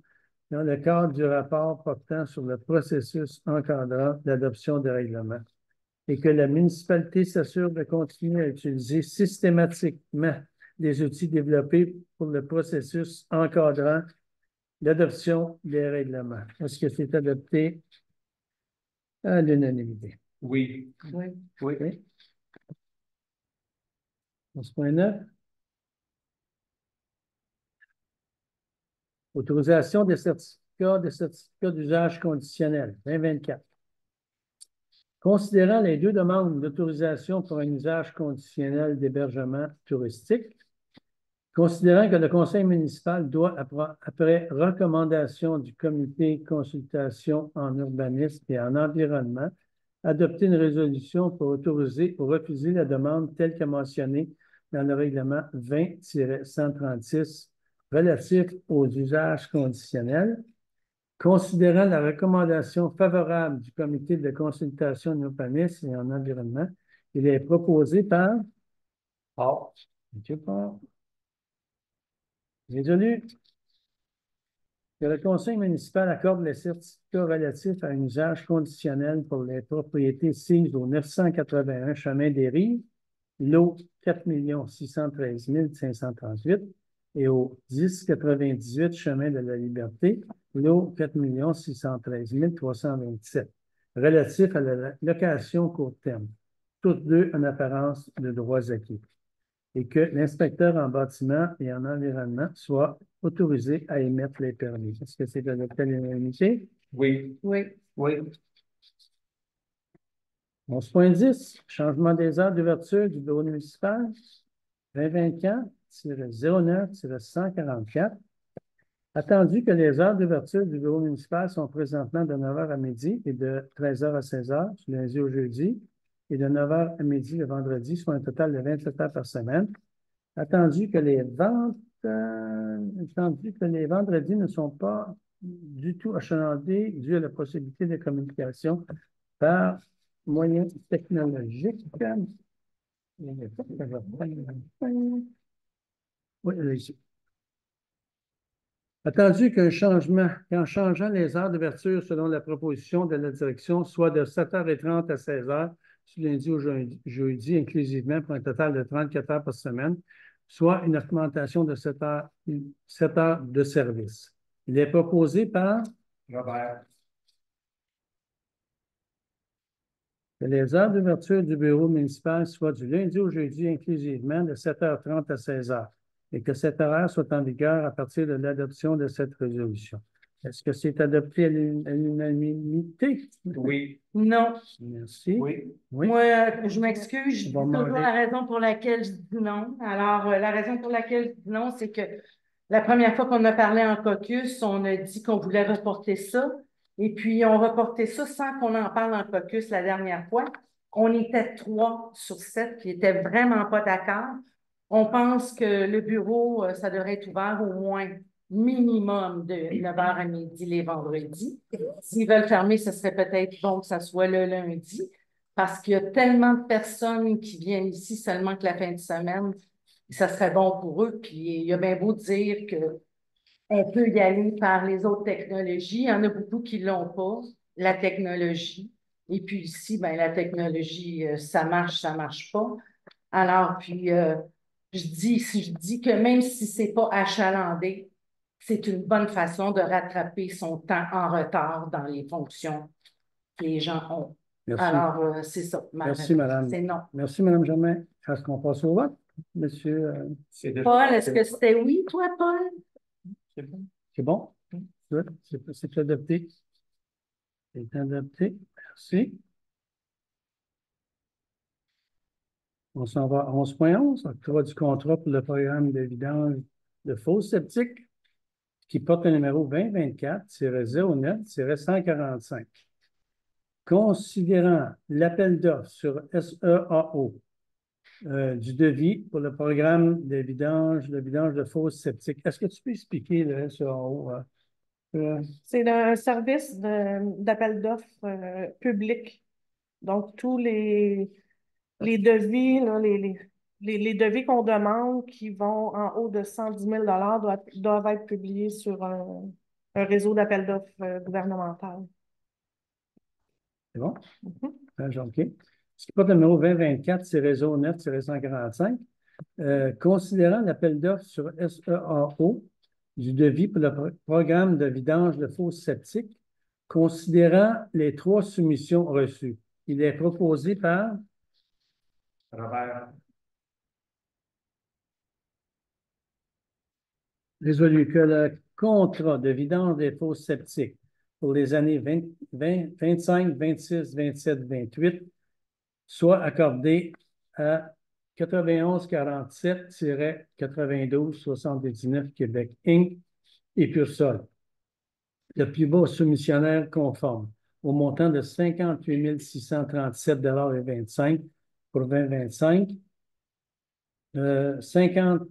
dans le cadre du rapport portant sur le processus encadrant l'adoption des règlements et que la municipalité s'assure de continuer à utiliser systématiquement les outils développés pour le processus encadrant l'adoption des règlements. Est-ce que c'est adopté à l'unanimité? Oui. Oui. Oui. Oui. 11.9. Autorisation des certificats d'usage conditionnel, 2024. Considérant les deux demandes d'autorisation pour un usage conditionnel d'hébergement touristique, considérant que le conseil municipal doit, après recommandation du comité consultation en urbanisme et en environnement, adopter une résolution pour autoriser ou refuser la demande telle que mentionnée dans le règlement 20-136 relatif aux usages conditionnels, considérant la recommandation favorable du comité de consultation en urbanisme et en environnement, il est proposé par Paul. M. Paul. Résolu que le conseil municipal accorde les certificats relatifs à un usage conditionnel pour les propriétés sises au 981 chemin des Rives, lot 4 613 538 et au 1098 chemin de la Liberté, lot 4 613 327, relatifs à la location court terme, toutes deux en apparence de droits acquis, et que l'inspecteur en bâtiment et en environnement soit autorisé à émettre les permis. Est-ce que c'est adopté à l'unanimité? Oui. Oui. Oui. 11.10, changement des heures d'ouverture du bureau municipal, 2024-09-144. Attendu que les heures d'ouverture du bureau municipal sont présentement de 9 h à midi et de 13 h à 16 h, du lundi au jeudi, et de 9 h à midi le vendredi, soit un total de 27 heures par semaine. Attendu que les vendredis ne sont pas du tout achalandés dû à la possibilité de communication par moyens technologiques. Oui, allez-y. Attendu qu'en changeant les heures d'ouverture selon la proposition de la direction, soit de 7h30 à 16h, du lundi au jeudi, inclusivement, pour un total de 34 heures par semaine, soit une augmentation de 7 heures de service. Il est proposé par Robert. que les heures d'ouverture du bureau municipal soient du lundi au jeudi inclusivement de 7h30 à 16h et que cet horaire soit en vigueur à partir de l'adoption de cette résolution. Est-ce que c'est adopté à l'unanimité? Oui. Non. Merci. Oui. Oui. Moi, je m'excuse, je dis On va toujours demander. la raison pour laquelle je dis non. Alors, la raison pour laquelle je dis non, c'est que la première fois qu'on a parlé en caucus, on a dit qu'on voulait reporter ça. Et puis, on reportait ça sans qu'on en parle en caucus la dernière fois. On était 3 sur 7 qui n'étaient vraiment pas d'accord. On pense que le bureau, ça devrait être ouvert au moins minimum de 9h à midi les vendredis. S'ils veulent fermer, ce serait peut-être bon que ça soit le lundi, parce qu'il y a tellement de personnes qui viennent ici seulement que la fin de semaine, ça serait bon pour eux. Puis il y a bien beau dire qu'on peut y aller par les autres technologies. Il y en a beaucoup qui ne l'ont pas, la technologie. Et puis ici, ben, la technologie, ça marche pas. Alors, puis, je dis que même si c'est pas achalandé, c'est une bonne façon de rattraper son temps en retard dans les fonctions que les gens ont. Merci. Alors, c'est ça. Merci, madame. C'est non. Merci, madame Germain. Est-ce qu'on passe au vote? Monsieur, Paul, est-ce que c'était oui, toi, Paul? c'est bon? Good. C'est adopté. C'est adopté. Merci. On s'en va à 11.11, octroi du contrat pour le programme de vidange de fosses septiques qui porte le numéro 2024-09-145. Considérant l'appel d'offres sur SEAO du devis pour le programme de vidange de fosses septiques. Est-ce que tu peux expliquer le SEAO? C'est un service d'appel d'offres public. Donc, tous les devis, là, les devis qu'on demande qui vont en haut de 110 000 doivent être publiés sur un réseau d'appel d'offres gouvernemental. C'est bon? OK. Ce qui porte le numéro 2024-09-145, considérant l'appel d'offres sur SEAO du devis pour le programme de vidange de fosses septiques, considérant les 3 soumissions reçues. Il est proposé par Robert. résolu que le contrat de vidange des fosses septiques pour les années 25, 26, 27, 28 soit accordé à 9147-9279 Québec Inc. et Pursol. Le plus bas soumissionnaire conforme au montant de 58 637,25 $ pour 2025, 59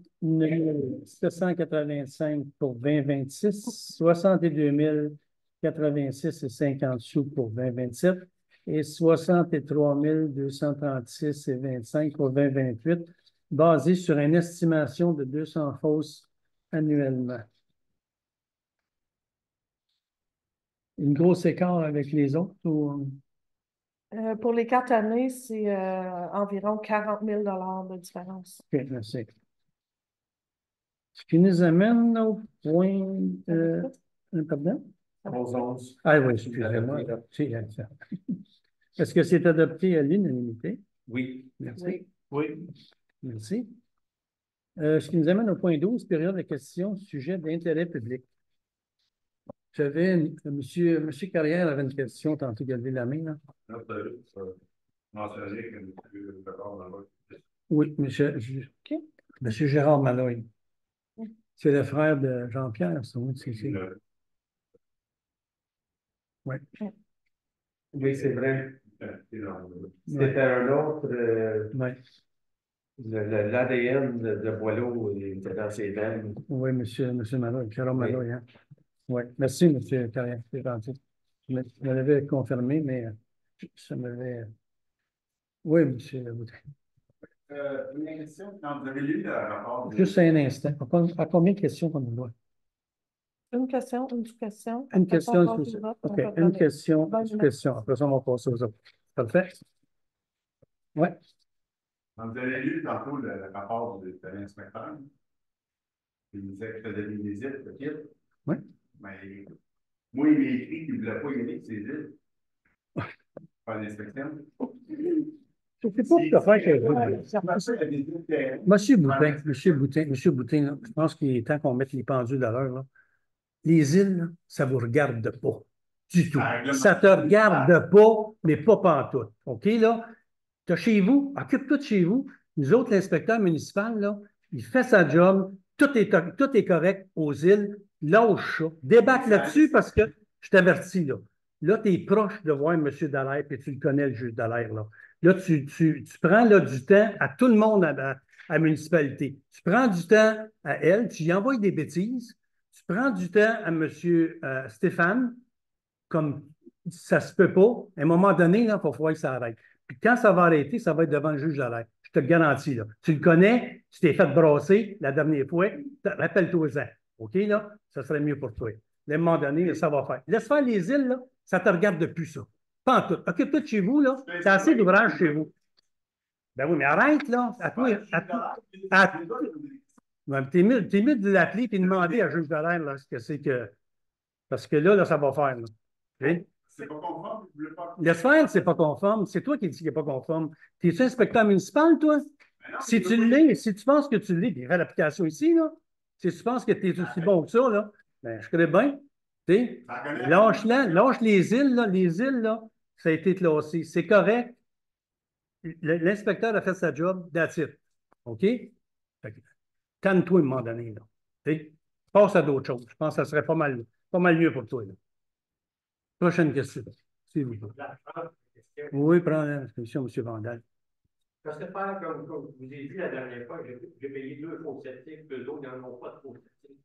785 pour 2026, 62 086,50 sous pour 2027 et 63 236,25 pour 2028, basé sur une estimation de 200 fosses annuellement. Une grosse écart avec les autres? Ou... Pour les 4 années, c'est environ 40 000 $ de différence. OK, merci. Ce qui nous amène au point... pardon? 11. Ah oui, excusez-moi. Est-ce que c'est adopté à l'unanimité? Oui. Merci. Oui. Merci. Ce qui nous amène au point 12, période de questions, sujet d'intérêt public. J'avais, monsieur Carrière avait une question, tantôt, il a levé la main, là. Oui, monsieur Gérard Malloy. C'est le frère de Jean-Pierre, ça, c'est oui. Oui, c'est vrai. C'était un autre. L'ADN de Boileau était dans ses veines. Oui, monsieur Malloy, Jérôme Malloy. Hein? Oui, merci, monsieur Carrière, c'est gentil. Je me l'avais confirmé, mais ça m'avait. Oui, monsieur Boutin. Une question, quand vous avez lu le rapport. Juste un instant. À combien de questions qu'on doit? Une question, une sous-question. Une question, une sous-question. OK, une question, une sous-question. Après ça, on va passer aux autres. Parfait? Oui. Quand vous avez lu tantôt le rapport de l'inspecteur, il disait que je faisais des visites, le kit. Oui. Mais moi, il m'a écrit qu'il ne voulait pas y aller de ces îles. Faire l'inspection. Je ne sais pas pourquoi faire Monsieur Boutin, je pense qu'il est temps qu'on mette les pendules à l'heure. Les îles, là, ça ne vous regarde pas du tout. Ça ne te regarde pas, mais pas pantoute. OK, là? Tu as chez vous, occupe-toi de chez vous. Nous autres, l'inspecteur municipal, là, il fait sa job, tout est correct aux îles, lâche ça. Débatte là-dessus parce que je t'avertis, là. Là, tu es proche de voir M. Dallaire, puis tu le connais, le juge Dallaire, là. Là, tu prends là, du temps à tout le monde à la municipalité. Tu prends du temps à elle, tu y envoies des bêtises, tu prends du temps à M. Stéphane, comme ça se peut pas, à un moment donné, il faut falloir que ça arrête. Puis quand ça va arrêter, ça va être devant le juge d'arrêt. Je te le garantis, là. Tu le connais, tu t'es fait brasser la dernière fois, rappelle-toi-en. OK, là? Ça serait mieux pour toi. À un moment donné, là, ça va faire. Laisse faire les îles, là, ça te regarde de plus, ça. Pas en tout. Occupe-toi de chez vous, là. C'est assez d'ouvrage chez vous. Ben oui, mais arrête, là. À toi, t'es mieux de l'appeler et de demander à juge d'arrêt, là, ce que c'est que. Parce que là, ça va faire, là. OK? C'est pas conforme, vous voulez pas. Laisse faire, c'est pas conforme. C'est toi qui dis qu'il n'est pas conforme. T'es-tu inspecteur municipal, toi? Si tu l'es, si tu penses que tu l'es, puis fais l'application ici, là. Si tu penses que tu es aussi bon que ça, là, ben, je connais bien. Lâche les îles, là. Les îles, là, ça a été classé. C'est correct. L'inspecteur a fait sa job, that's it. OK? Calme-toi à un moment donné, là. T'sais? Passe à d'autres choses. Je pense que ça serait pas mal mieux pour toi, là. Prochaine question. S'il vous plaît. Oui, prends la question, M. Vandal. Ça se fait comme je vous ai dit la dernière fois, j'ai payé 2 faux sceptiques, eux autres n'en ont pas de faux sceptiques.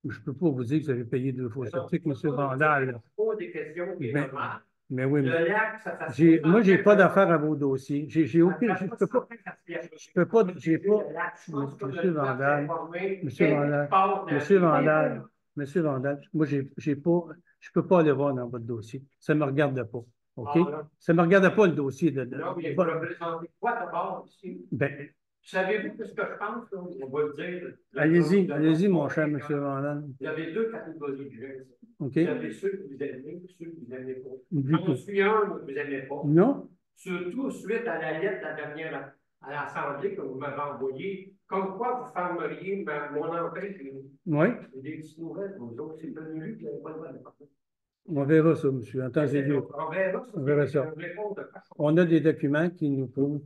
Je ne peux pas vous dire que vous avez payé 2 faux sceptiques, M. Vandal. Pas des questions qui Ben, normales. mais oui, Le mais lac, ça moi, j'ai pas d'affaires à vos dossiers. J'ai aucune. Je peux pas. J'ai pas. Monsieur Vandal. Monsieur Vandal. Moi, j'ai pas. Je peux pas aller voir dans votre dossier. Ça ne me regarde pas. OK? Ça ne me regarde pas le dossier de. Non, mais vous représentez quoi d'abord ici? Ben, savez-vous ce que je pense? Là? On va le dire. Allez-y, mon cher M. Vandal. Vous avez 2 catégories de gens. OK. Vous avez ceux que vous aimez et ceux que vous n'aimez pas. Du J'en suis un que vous n'aimez pas. Non? Surtout suite à la lettre la dernière à l'Assemblée que vous m'avez envoyée, comme quoi vous fermeriez mon entrée chez nous. Oui. Des petites nouvelles, vous autres, c'est venu que vous n'avez pas le droit de parler. On verra ça, monsieur. En temps et lieu. On verra ça. On a des documents qui nous prouvent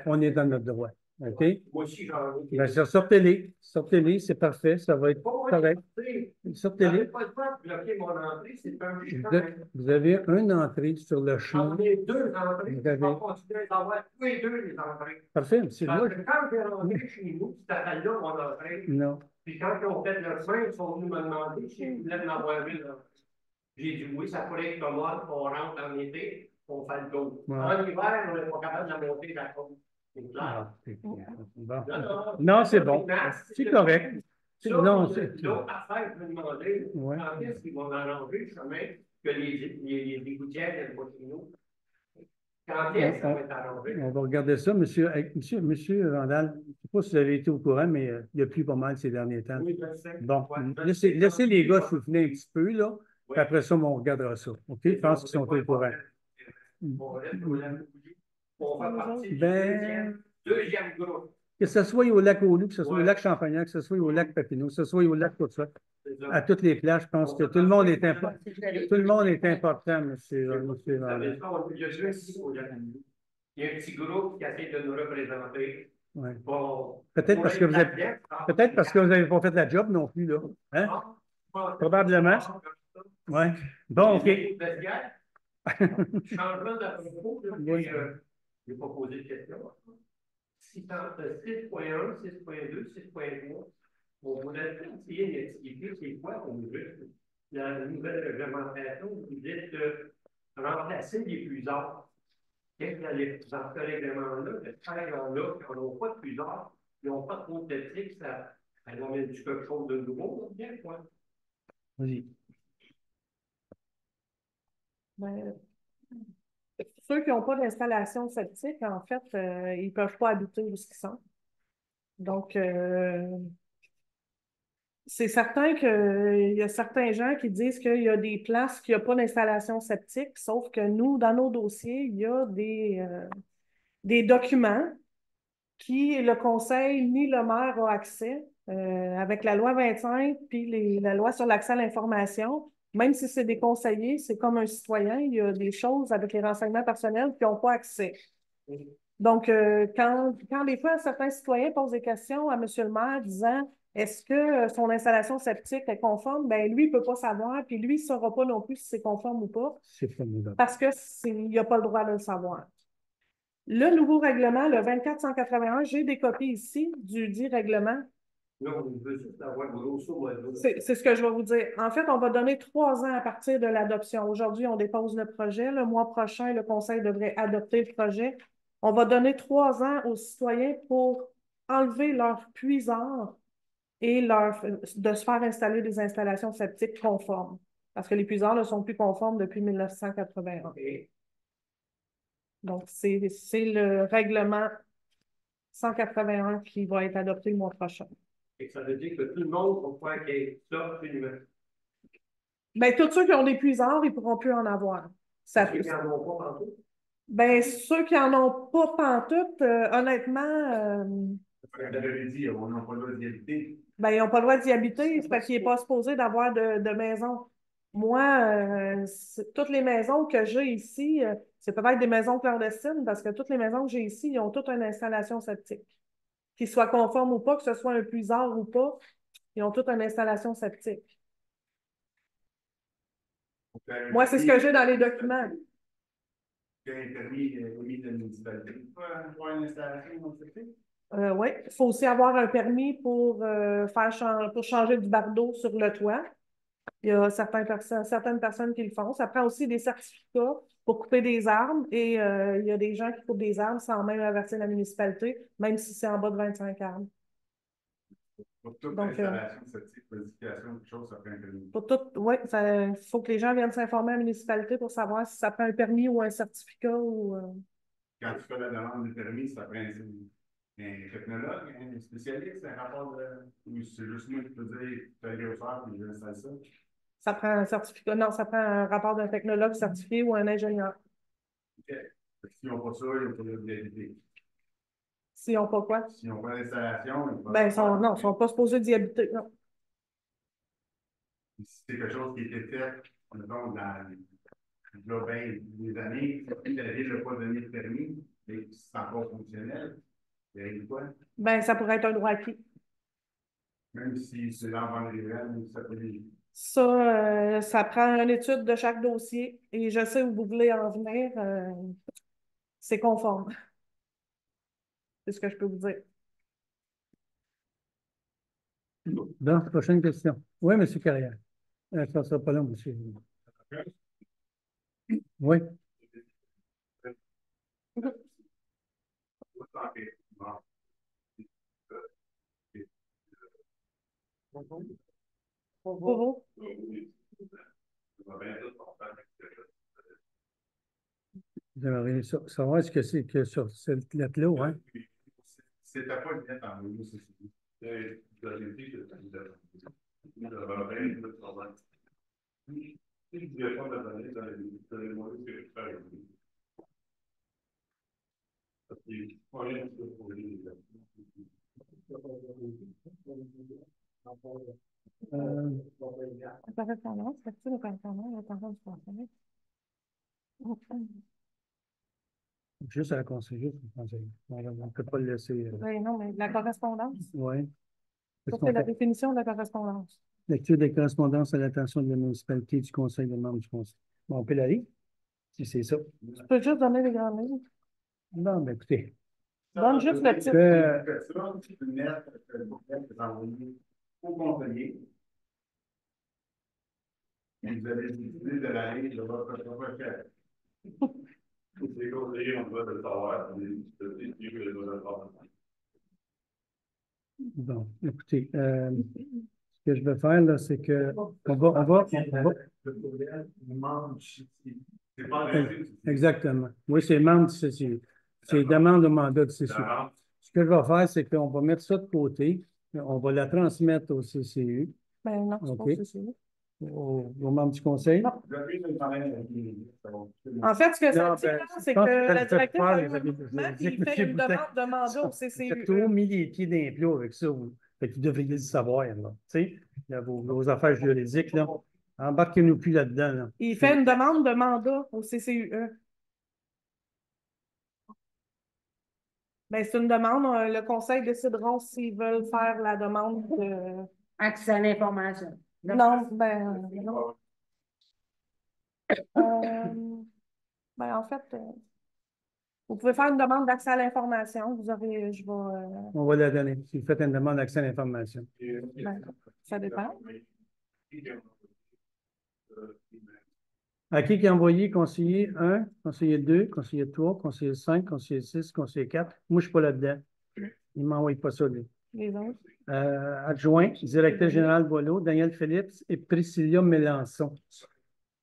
qu'on est dans notre droit. OK? Moi aussi, j'en ai. Bien, sortez-les. Sortez-les, c'est parfait. Ça va être correct. Sortez-les. Pas le droit de bloquer mon entrée, c'est un Vous avez une entrée sur le chemin. J'en ai 2 entrées. Vous avez... Je vais continuer d'avoir tous les 2 les entrées. Parfait, monsieur. Parce que quand j'ai rentré chez nous, tu t'appelles là mon entrée. Non. Puis quand ils ont fait le chemin, ils sont venus me demander si je voulais m'en avoir une. J'ai dit oui, ça pourrait être commode, on rentre en été, on fait le tour. Ouais. En hiver, on n'est pas capable de la monter la côte. C'est clair. Bon. Non, c'est bon. C'est correct. L'autre affaire, je me demandais, Ouais. quand est-ce qu'ils vont arranger le chemin que les gouttières viennent pas chez nous? Quand est-ce que ça va être arrangé? On va regarder ça. Monsieur Vandal, je ne sais pas si vous avez été au courant, mais il y a plu pas mal ces derniers temps. Oui, je sais. Bon, Ouais, laissez les gars souffler un petit peu, là. Ouais. Puis après ça, on regardera ça. OK? Je pense qu'ils sont au courant. On va partir du Ben, deuxième groupe. que ce soit au lac Olu, que ce soit au lac Champagnac, que ce soit au lac Papineau, que ce soit au lac tout ça, à toutes les plages, je pense que tout le monde est important. Tout le monde est important, monsieur Vandal. Il y a un petit groupe qui essaie de nous représenter. Ouais. Bon, Peut-être parce que vous n'avez pas fait la job non plus, là. Hein? Probablement. Oui. Bon, OK. Changement d'apropos, Oui. je n'ai pas posé de question. Si entre 6.1, 6.2, 6.3, on voudrait essayer d'expliquer c'est quoi au juste la nouvelle réglementation. Vous dites remplacer les fusards. Qu'est-ce que les ce règlement-là, de faire là, qui n'ont pas de fusards, ils n'ont pas de prothétique, ça va mettre quelque chose de nouveau, bien quoi. Vas-y. Ben, ceux qui n'ont pas d'installation septique, en fait, ils ne peuvent pas habiter où ils sont. Donc, c'est certain qu'il y a certains gens qui disent qu'il y a des places qui n'ont pas d'installation septique, sauf que nous, dans nos dossiers, il y a des documents qui le conseil ni le maire ont accès avec la loi 25 puis la loi sur l'accès à l'information. Même si c'est des conseillers, c'est comme un citoyen, il y a des choses avec les renseignements personnels qui n'ont pas accès. Donc, quand des fois, certains citoyens posent des questions à M. le maire disant « Est-ce que son installation septique est conforme? » Bien, lui, il ne peut pas savoir, puis lui, il ne saura pas non plus si c'est conforme ou pas. C'est formidable. Parce qu'il n'a pas le droit de le savoir. Le nouveau règlement, le 2481, j'ai des copies ici du dit règlement. Là, on veut juste avoir grosso modo. C'est ce que je vais vous dire. En fait, on va donner 3 ans à partir de l'adoption. Aujourd'hui, on dépose le projet. Le mois prochain, le Conseil devrait adopter le projet. On va donner 3 ans aux citoyens pour enlever leur puisard et de se faire installer des installations septiques conformes. Parce que les puisards ne sont plus conformes depuis 1981. Donc, c'est le règlement 181 qui va être adopté le mois prochain. Et ça veut dire que tout le monde va pouvoir qu'il y ait ça, Bien, tous ceux qui ont des puisards, ils ne pourront plus en avoir. Ça, ceux qui n'en ont pas tantôt. ben, ceux qui n'en ont pas pantoute, honnêtement, Comme j'avais dit, on n'a pas le droit d'y habiter. ben, ils n'ont pas le droit d'y habiter, c'est parce qu'il n'est pas supposé d'avoir de maison. Moi, toutes les maisons que j'ai ici, c'est peut-être des maisons clandestines, parce que toutes les maisons que j'ai ici, ils ont toutes une installation septique. Qu'ils soient conformes ou pas, que ce soit un puisard ou pas, ils ont toutes une installation septique. Moi, c'est ce que j'ai dans les documents. Il y a un permis émis de la municipalité pour une installation septique? Oui, il faut aussi avoir un permis pour pour changer du bardeau sur le toit. Il y a certaines personnes qui le font. Ça prend aussi des certificats pour couper des arbres et il y a des gens qui coupent des arbres sans même avertir la municipalité, même si c'est en bas de 25 arbres. Pour toute Donc, installation septique, modification, quelque chose, ça prend un permis. Pour tout, oui, il faut que les gens viennent s'informer à la municipalité pour savoir si ça prend un permis ou un certificat ou. Quand tu fais la demande de permis, ça prend un technologue, un spécialiste, un rapport de. Ou c'est juste moi qui peux dire, tu as le faire puis j'installe ça. Ça prend un certificat. Non, ça prend un rapport d'un technologue certifié ou un ingénieur. OK. S'ils n'ont pas ça, ils n'ont pas le droit d'habiter. S'ils n'ont pas quoi? S'ils n'ont pas d'installation, ils peuvent Ben, pas. non, ils ne sont pas supposés d'y habiter. Non. Si c'est quelque chose qui était fait, mettons, dans des années, si la ville n'a pas donné de permis, mais c'est encore fonctionnel, il y a quoi? Ben, ça pourrait être un droit acquis. Même si c'est l'envers des graines, ça peut aller. Ça prend une étude de chaque dossier et je sais où vous voulez en venir. C'est conforme. C'est ce que je peux vous dire. Bon, prochaine question. Oui, M. Carrière. Ça ne sera pas long, monsieur. Oui. Pour vous? J'aimerais savoir ce que c'est que sur cette lettre-là, ouais. C'était pas une lettre en haut, c'est ça. Si je ne voulais pas me donner dans les moyens que je fais. Parce que rien ne peut trouver les gens. La correspondance, c'est-tu la correspondance, la correspondance du conseil? Juste à la conseillère, on ne peut pas le laisser. Oui, non, mais la correspondance. Oui. C'est la définition de la correspondance. Lecture des correspondances à l'attention de la municipalité du conseil des membres du conseil. Bon, on peut la lire, si c'est ça. Tu peux juste donner les grandes lignes. Non, mais écoutez. Donne juste le titre. C'est une lettre que vous envoyée au conseiller. Et vous avez décidé de la lire de votre projet. Les conseillers ont besoin de le savoir. Bon, écoutez, ce que je vais faire, là, c'est que on va. Exactement. Oui, c'est membre du CCU. C'est demande de mandat du CCU. Ce que je vais faire, c'est qu'on va mettre ça de côté. On va la transmettre au CCU. Ben non, c'est pas au CCU. Aux membres du conseil. Non. En fait, ce que ça dit, c'est que la directrice a eu un mouvement et il fait une demande de mandat au CCU. Vous avez trop mis les pieds d'un plat avec ça. Fait que vous devriez le savoir. Là. Tu sais, vos affaires juridiques, là. Embarquez-nous plus là-dedans. Là. Il fait une demande de mandat au CCUE. Ben, c'est une demande. Le conseil décidera s'ils veulent faire la demande de... Accès à l'information. Non, ben, non. Ben, en fait, Vous pouvez faire une demande d'accès à l'information. On va la donner. Si vous faites une demande d'accès à l'information. Ben, ça dépend. À qui a envoyé conseiller 1, conseiller 2, conseiller 3, conseiller 5, conseiller 6, conseiller 4? Moi, je ne suis pas là-dedans. Il ne m'envoie pas ça, lui. Les autres? Adjoint, directeur général Boileau, Daniel Phillips et Priscilla Mélenchon.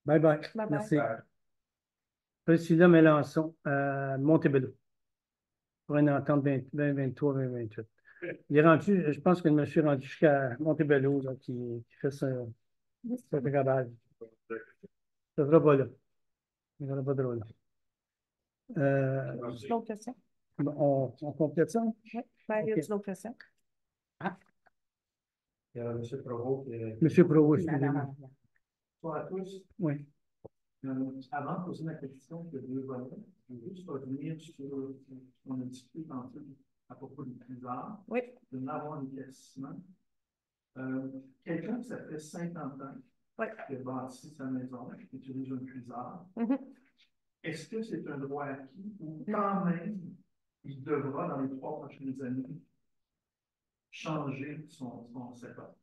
Bye bye. Bye bye. Merci. Priscilla Mélenchon, Montebello. Pour une entente 2023-2028. Il est rendu, je pense que le monsieur est rendu jusqu'à Montebello, là, qui fait ce travail. Ça ne sera pas là. Il ne sera pas drôle. D'autres questions? On complète ça? Oui. Ben, y a d'autres questions? Il y a M. Provost. Monsieur Provost, excusez-moi. Madame. Bonsoir à tous. Oui. Avant de poser ma question, je veux juste revenir sur ce qu'on a discuté tantôt à propos du Pulsar, Oui. de n'avoir d'éclaircissement. Quelqu'un qui ça fait 50 ans, Oui. qui a bâti sa maison, qui utilise un Pulsar, Mhm. est-ce que c'est un droit acquis ou quand même il devra, dans les 3 prochaines années, changer son setup?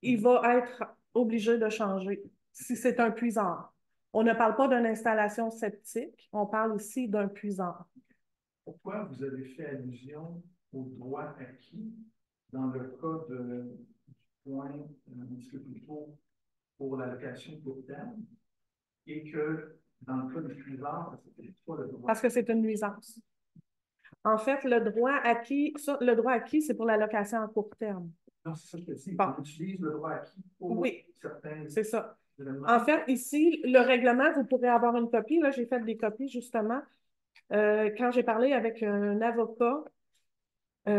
Il va être obligé de changer si c'est un puisard. On ne parle pas d'une installation septique, on parle ici d'un puisard. Pourquoi vous avez fait allusion au droit acquis dans le cas du point un petit peu plus tôt pour la location court terme et que dans le cas du puisard, c'était pas le droit? Parce que c'est une nuisance. En fait, le droit acquis, c'est pour la location à court terme. Non, c'est ça que je dis. Bon. On utilise le droit acquis pour Oui, certains c'est ça. éléments. En fait, ici, le règlement, vous pourrez avoir une copie. Là, j'ai fait des copies, justement. Quand j'ai parlé avec un avocat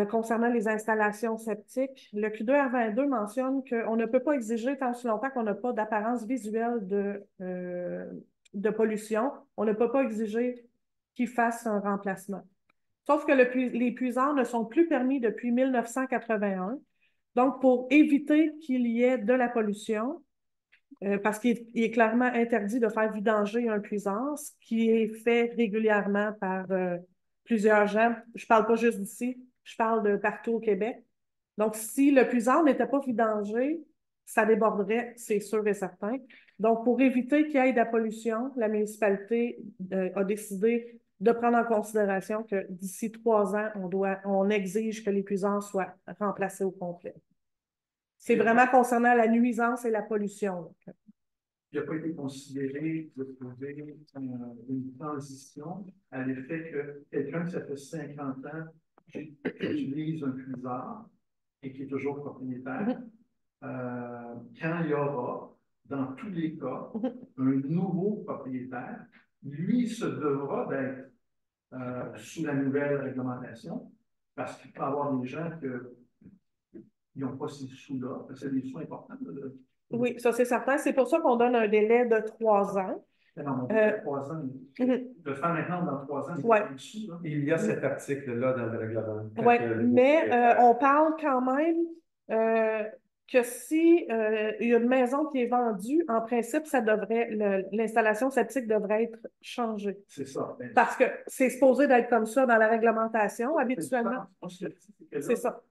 concernant les installations septiques, le Q2R22 mentionne qu'on ne peut pas exiger tant si longtemps qu'on n'a pas d'apparence visuelle de pollution, on ne peut pas exiger qu'il fasse un remplacement. Sauf que les puisards ne sont plus permis depuis 1981. Donc, pour éviter qu'il y ait de la pollution, parce qu'il est clairement interdit de faire vidanger un puisard, ce qui est fait régulièrement par plusieurs gens. Je ne parle pas juste d'ici, je parle de partout au Québec. Donc, si le puisard n'était pas vidangé, ça déborderait, c'est sûr et certain. Donc, pour éviter qu'il y ait de la pollution, la municipalité a décidé de prendre en considération que d'ici 3 ans, on exige que les puisards soient remplacés au complet. C'est vraiment concernant la nuisance et la pollution. Il n'a pas été considéré de trouver une transition à l'effet que quelqu'un qui ça fait 50 ans qui utilise un puisard et qui est toujours propriétaire, quand il y aura, dans tous les cas, un nouveau propriétaire, lui se devra d'être sous la nouvelle réglementation, parce qu'il peut y avoir des gens qui n'ont pas ces sous-là, parce que c'est des sous importants. Oui, ça c'est certain. C'est pour ça qu'on donne un délai de 3 ans. Non, 3 ans. De faire maintenant dans 3 ans, c'est Ouais. pas dessous, là. Il y a cet article-là dans le règlement. Oui, mais on parle quand même que si il y a une maison qui est vendue, en principe, l'installation septique devrait être changée. C'est ça. Parce que c'est supposé d'être comme ça dans la réglementation, habituellement. C'est ça.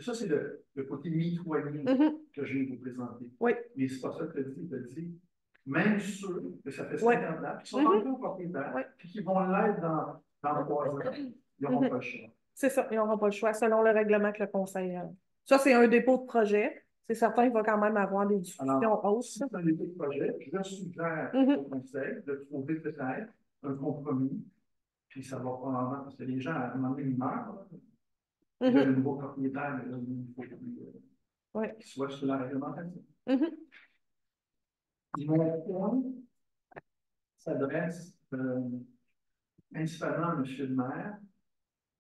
Ça, c'est le côté mitoyen que je viens de vous présenter. Oui. Mais c'est pas ça que tu dis. Même ceux que ça fait 50 ans, qui sont encore propriétaires, puis qui vont l'être dans 3 ans, ils n'auront pas le choix. C'est ça, ils n'auront pas le choix selon le règlement que le conseil a. Ça, c'est un dépôt de projet. C'est certain qu'il va quand même avoir des discussions hausses. Si c'est un dépôt de projet, je suggère au conseil de trouver peut-être un compromis, puis ça va probablement, parce que les gens, à un moment donné, ils meurent. Il y a un nouveau propriétaire, mais là, il faut qu'il soit sur la réglementation. Mon point s'adresse principalement à M. le maire,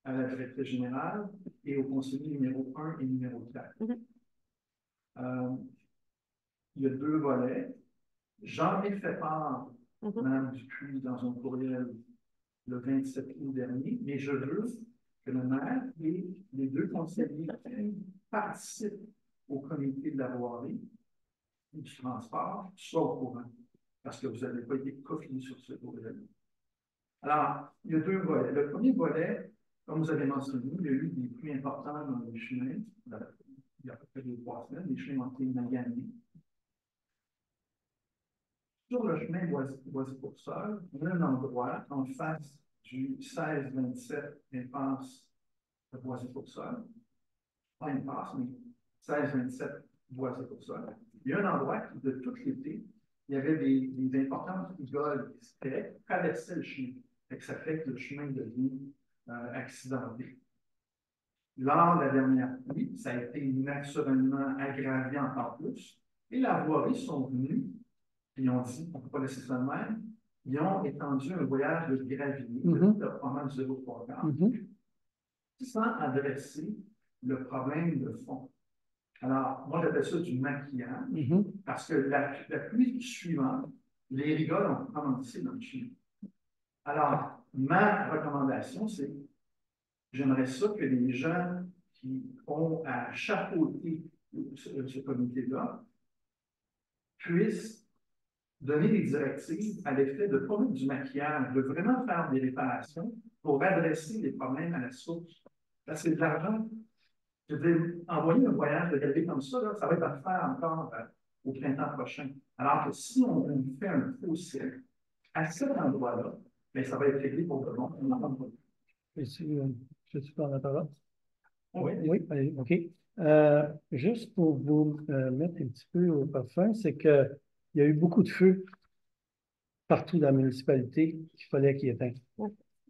à la directrice générale et au conseiller numéro 1 et numéro 4. Il y a 2 volets. J'en ai fait part, Mme Dupuis, dans un courriel le 27 août dernier, mais je veux que le maire et les 2 conseillers qui participent au comité de la voirie du transport soient au courant, parce que vous n'avez pas été confiés sur ce courriel. Alors, il y a deux volets. Le premier volet, comme vous avez mentionné, il y a eu des pluies importantes dans les chemins, il y a à peu près 2 ou 3 semaines, les chemins ont été maganés. Sur le chemin Boisy-Pourceul, on a un endroit en face du 16-27 impasse de Boisy-Pourceul. Pas impasse, mais 16-27 Boisy-Pourceul. Il y a un endroit qui, de tout l'été, il y avait des importantes rigoles qui traversaient le chemin. Ça fait que le chemin devient accidenté. Lors de la dernière pluie, ça a été naturellement aggravé encore plus. Et la voirie sont venus, puis ils ont dit, on ne peut pas laisser ça de même. Ils ont étendu un voyage de gravier de pas mal 0,3 sans adresser le problème de fond. Alors, moi, j'appelle ça du maquillage, parce que la pluie suivante, les rigoles ont commencé dans le chemin. Alors, ma recommandation, c'est j'aimerais ça que les gens qui ont à chapeauter ce comité-là puissent donner des directives à l'effet de ne pas mettre du maquillage, de vraiment faire des réparations pour adresser les problèmes à la source. Parce que de l'argent, je veux dire, envoyer un voyage de gravier comme ça, là, ça va être à faire encore au printemps prochain. Alors que si on fait un faux cercle à cet endroit-là, bien, ça va être réglé pour le bon. On n'entend pas. Je suis par la parole. Oui. Oui, allez, OK. Juste pour vous mettre un petit peu au parfum, c'est qu'il y a eu beaucoup de feux partout dans la municipalité qu'il fallait qu'ils éteignent.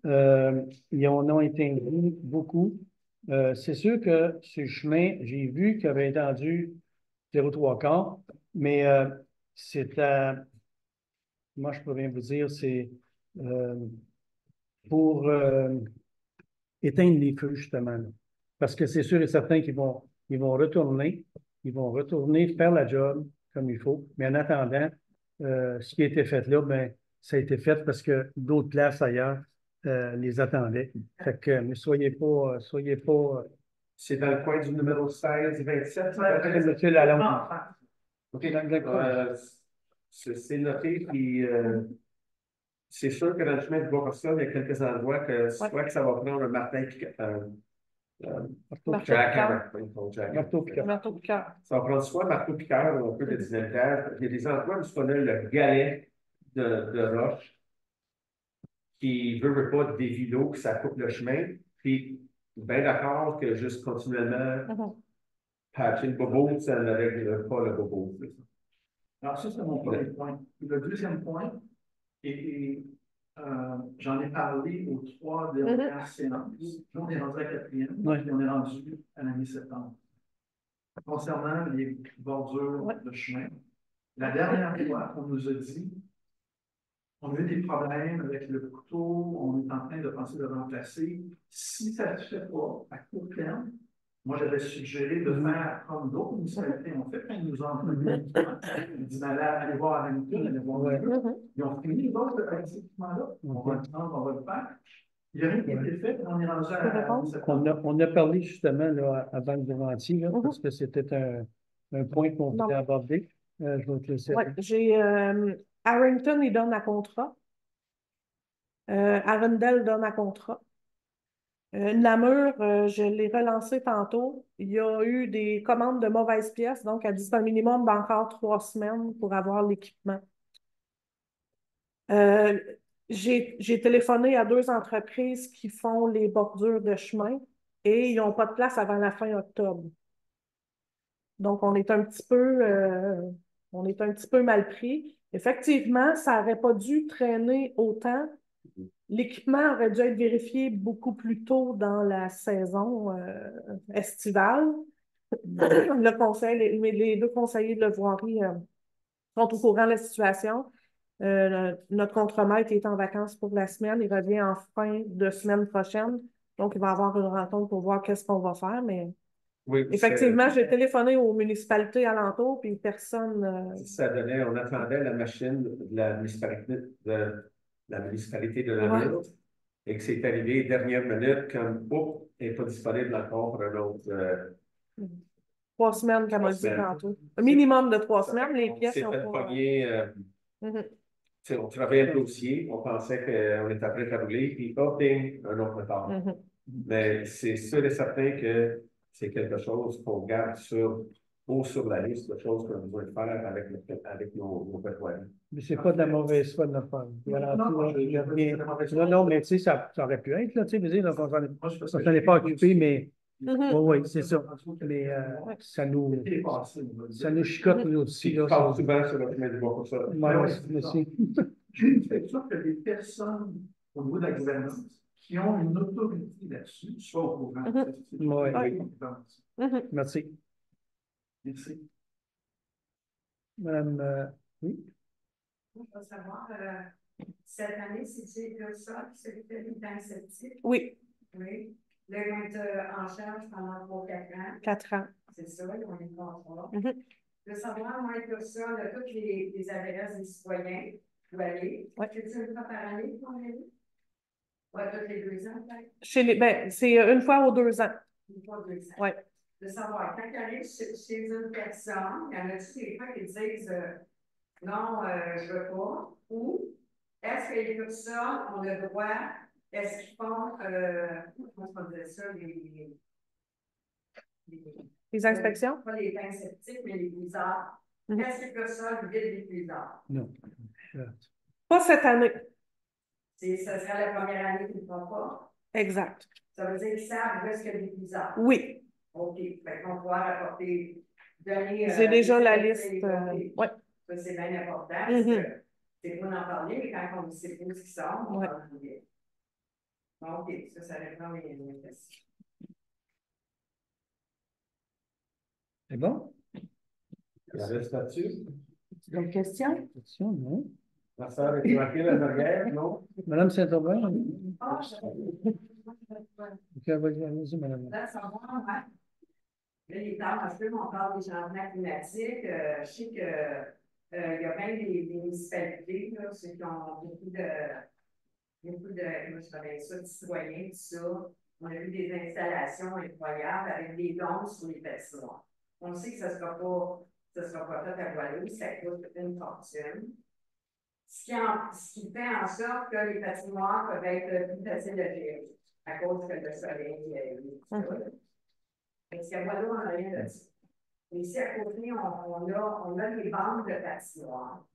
Ils en ont éteint beaucoup. C'est sûr que ce chemin, j'ai vu qu'il avait étendu 0,3 mais c'est moi je peux bien vous dire, c'est pour éteindre les feux, justement. Là. Parce que c'est sûr et certain ils vont retourner faire la job comme il faut. Mais en attendant, ce qui a été fait là, ben, ça a été fait parce que d'autres places ailleurs les attendaient. Fait que, mais soyez pas. C'est dans le coin du numéro 16-27. Monsieur Lalonde. OK. C'est noté, puis c'est sûr que dans le chemin de Bois-Pourceul, il y a quelques endroits que soit que ça va prendre un marteau jackhammer. Marteau piqueur. Ça va prendre soit marteau piqueur ou un peu de dynamitage. Il y a des endroits où on a le galet de roche qui veut pas des l'eau, que ça coupe le chemin. Puis, bien d'accord que juste continuellement patcher le bobo, ça ne règle pas le bobo. Alors, ça, c'est mon premier point. Le deuxième point, et j'en ai parlé aux 3 dernières séances. Puis on est rendu à la 4e, puis on est rendu à la mi-septembre. Concernant les bordures de chemin, la dernière fois, on nous a dit on a eu des problèmes avec le couteau, on est en train de penser de remplacer. Si ça ne se fait pas à court terme, moi, j'avais suggéré de faire comme d'autres municipalités ont fait quand ils nous ont envoyé. Ils disent allez voir Hamilton, allez voir Ils ont fini les autres avec cet équipement-là. On va le prendre, on va le faire. Il n'y a rien qui a été fait, on est rendu à on a parlé justement là, avant le Deventier, parce que c'était un point qu'on voulait aborder. Je vais te laisser. Oui, j'ai Harrington, il donne à contrat. Arundel donne à contrat. Namur, je l'ai relancé tantôt. Il y a eu des commandes de mauvaises pièces, donc elle dit c'est un minimum d'encore 3 semaines pour avoir l'équipement. J'ai téléphoné à 2 entreprises qui font les bordures de chemin et ils n'ont pas de place avant la fin octobre. Donc, on est un petit peu mal pris. Effectivement, ça n'aurait pas dû traîner autant. L'équipement aurait dû être vérifié beaucoup plus tôt dans la saison estivale. Les 2 conseillers de la voirie sont au courant de la situation. Notre contremaître est en vacances pour la semaine. Il revient en fin de semaine prochaine. Donc, il va y avoir une rencontre pour voir qu'est-ce qu'on va faire. Mais oui, effectivement, j'ai téléphoné aux municipalités alentours, puis personne. Ça donnait, on attendait la machine de la municipalité de Namur et que c'est arrivé dernière minute comme n'est pas disponible encore pour un autre. 3 semaines, comme on dit tantôt. Un minimum de 3 semaines, les pièces sont pas. Tu sais, on travaillait le dossier, on pensait qu'on était prêt à rouler, puis hop, ding, un autre retard. Mais c'est sûr et certain que c'est quelque chose qu'on garde sur la liste de choses qu'on a besoin de faire avec nos pétroles. Mais c'est pas de la mauvaise foi de notre part. Non, mais tu sais, ça aurait pu être, là, tu sais, mais donc, on s'en est pas occupé, mais oui, c'est ça. Mais ça nous chicote nous aussi. Je parle souvent sur le chemin du bois pour ça. Merci. C'est sûr que les personnes au niveau de la gouvernance qui ont une autorité là-dessus soient au courant. Oui. Merci. Merci. Madame, oui? Je veux savoir, cette année, c'est Écosol qui s'occupe des tanks septiques. Oui. Oui. Là, ils vont être en charge pendant 3-4 ans. 4 ans. C'est ça, ils vont être contrats. Je veux savoir, moi, Écosol, toutes les adresses des citoyens, où aller. C'est une fois par année qu'on est? Oui, toutes les 2 ans, peut-être? C'est une fois aux 2 ans. Une fois 2 ans. Oui. De savoir, quand il arrive chez une personne, il y en a-tu des fois qui disent non, je ne veux pas, ou est-ce que les personnes ont le droit, est-ce qu'ils font, comment on dit ça, les inspections? Pas les tanks septiques, mais les blizzards. Est-ce que les personnes vident les blizzards? Non. Pas cette année. Ça sera la première année qu'ils ne font pas. Exact. Ça veut dire qu'ils savent où est-ce qu'il y a des blizzards. Oui. OK. Fait qu'on pourra rapporter, donner. J'ai déjà la liste. Oui. Ça, c'est bien important. Parce que c'est bon d'en parler, mais quand on ne sait pas où ils sont, on va en parler. OK. Ça répond à mes questions. C'est bon? Il reste là-dessus. Une question? Question, non? Ma soeur est tranquille à l'arrière, non? Madame Saint-Aubin? Ah, OK, vas-y, madame. là, ça va, hein? Là, il est tard un peu, on parle des changements climatiques. Je sais que il y a bien des municipalités, là, ceux qui ont beaucoup de comment je dirais ça, de citoyens, tout ça. On a vu des installations incroyables avec des dons sur les patinoires. On sait que ça ne sera pas fait à Guadeloupe, ça coûte une fortune. Ce qui fait en sorte que les patinoires peuvent être plus faciles à gérer à cause que le soleil tout ça. Parce qu'à Guadeloupe, on n'a rien là-dessus. Ici, à côté, on a des bandes de patinoires.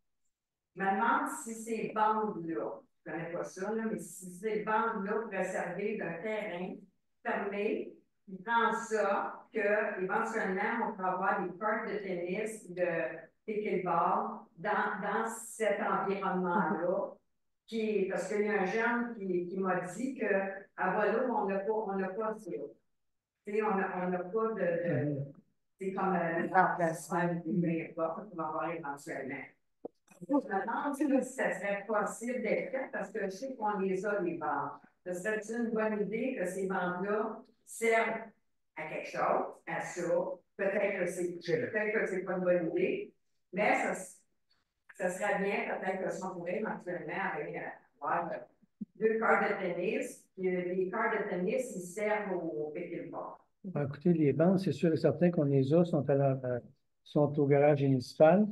Je me demande si ces bandes-là, je ne connais pas ça, là, mais si ces bandes-là pourraient servir d'un terrain fermé, qui prend ça, qu'éventuellement, on peut avoir des courts de tennis, de pickleball dans cet environnement-là. Parce qu'il y a un jeune qui m'a dit qu'à Guadeloupe, on n'a pas ça. Tu sais, on n'a pas de c'est comme l'emplacement du importe qu'on va avoir éventuellement. Je me demande si ça serait possible d'être fait parce que je sais qu'on les a, les bandes. Ce serait une bonne idée que ces bandes-là servent à quelque chose, à ça. Peut-être que c'est pas une bonne idée, mais ça serait bien peut-être que si on pourrait éventuellement avoir 2 corps de tennis. Puis les corps de tennis, ils servent au pickleball. Écoutez, les bandes, c'est sûr et certain qu'on les a, sont au garage municipal.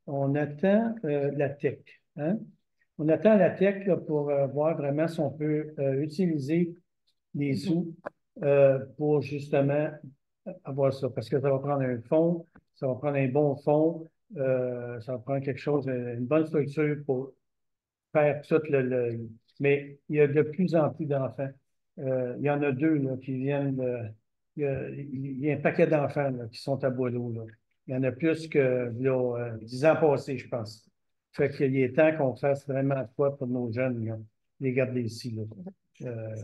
On attend la tech. Hein? On attend la tech là, pour voir vraiment si on peut utiliser les sous pour justement avoir ça. Parce que ça va prendre un fonds, ça va prendre un bon fonds, ça va prendre quelque chose, une bonne structure pour faire tout Mais il y a de plus en plus d'enfants. Il y en a 2 là, qui viennent. Il y a un paquet d'enfants là, qui sont à Boileau. Là. Il y en a plus que là, 10 ans passés, je pense. Fait qu'il est temps qu'on fasse vraiment quoi pour nos jeunes, là, les garder ici.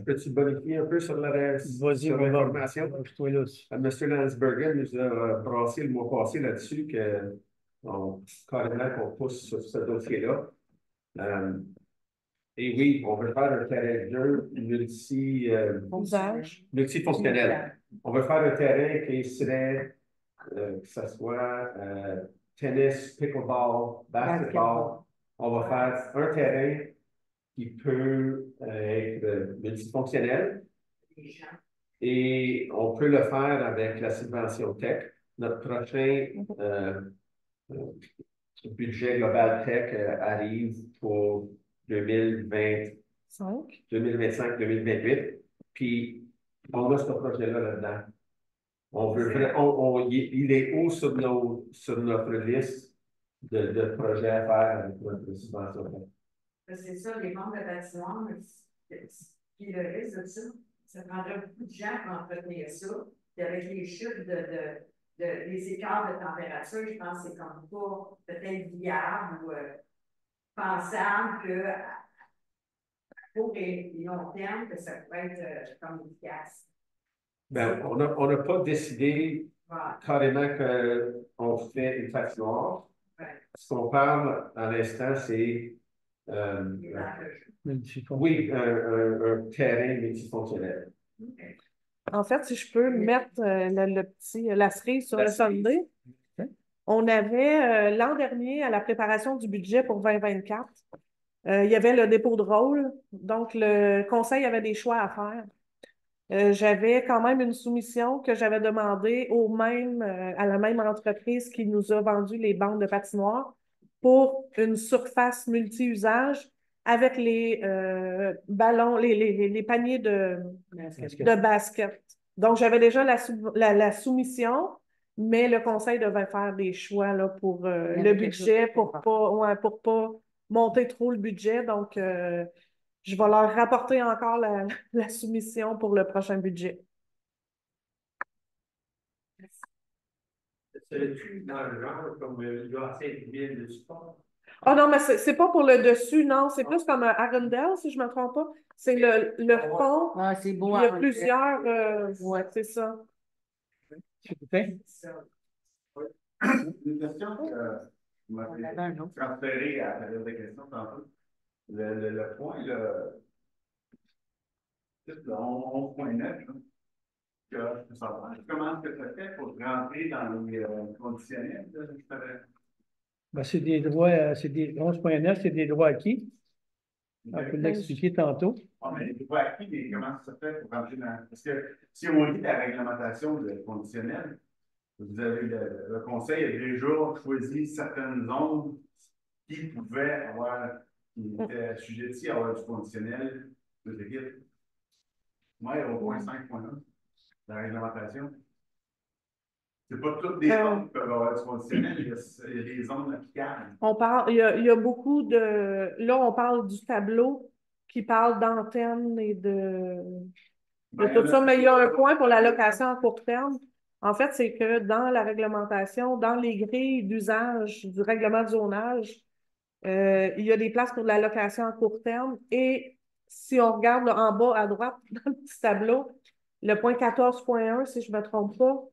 Peux-tu bonifier un peu sur l'information? M. Landsbergen nous a brassé le mois passé là-dessus carrément qu'on pousse sur ce dossier-là. Et oui, on veut faire un terrain de jeu multifonctionnel. On veut faire un terrain qui serait, que ce soit tennis, pickleball, basketball. On va faire un terrain qui peut être multifonctionnel. Et on peut le faire avec la subvention tech. Notre prochain le budget Global Tech arrive pour 2025-2028. Puis, on a ce projet-là là-dedans. On veut, il est haut sur notre liste de projets à faire avec notre subvention. C'est ça, les membres de bâtiment, puis le risque de ça prendrait beaucoup de gens pour entretenir ça. Puis avec les chutes des écarts de température, je pense que c'est comme pas peut-être viable ou pensable que pour les long terme, que ça pourrait être comme efficace. Ben, on n'a pas décidé carrément qu'on fait une patinoire. Ouais. Ce qu'on parle à l'instant, c'est oui, un terrain multifonctionnel. Okay. En fait, si je peux mettre la cerise sur le sundae, on avait l'an dernier, à la préparation du budget pour 2024, il y avait le dépôt de rôle. Donc, le conseil avait des choix à faire. J'avais quand même une soumission que j'avais demandée à la même entreprise qui nous a vendu les bandes de patinoire pour une surface multi-usage avec les ballons, les paniers de basket. Donc, j'avais déjà la soumission, mais le conseil devait faire des choix là, pour le budget, pour pas monter trop le budget. Donc, je vais leur rapporter encore la soumission pour le prochain budget. C'est-tu dans le genre comme il y a assez de villes de sport? Ah non, mais c'est pas pour le dessus, non. C'est plus comme Arundel, si je ne me trompe pas. C'est le fond. Ah, c'est beau. Il y a plusieurs. Ouais, c'est ça. S'il vous plaît. Une question que m'a transférée à la période de questions tantôt. Le point, le 11.9, je veux savoir comment est-ce que ça fait pour rentrer dans les conditionnels? Ben, c'est des droits, c'est des 11.9, c'est des droits acquis. On peut l'expliquer tantôt. Ah, mais les droits acquis, mais comment ça fait pour rentrer dans. Parce que si on lit la réglementation conditionnelle, vous avez le conseil a déjà choisi certaines zones qui pouvaient avoir, qui étaient assujetties à avoir du conditionnel de l'équipe. Moi, au point 5.1, la réglementation. C'est pas toutes les zones qui peuvent avoir du conditionnel, il y a des zones applicables. Il y a beaucoup de. Là, on parle du tableau qui parle d'antennes et de tout ça, mais il y a un point pour la location à court terme. En fait, c'est que dans la réglementation, dans les grilles d'usage du règlement de zonage, il y a des places pour la location à court terme. Et si on regarde là, en bas à droite, dans le petit tableau, le point 14.1, si je ne me trompe pas,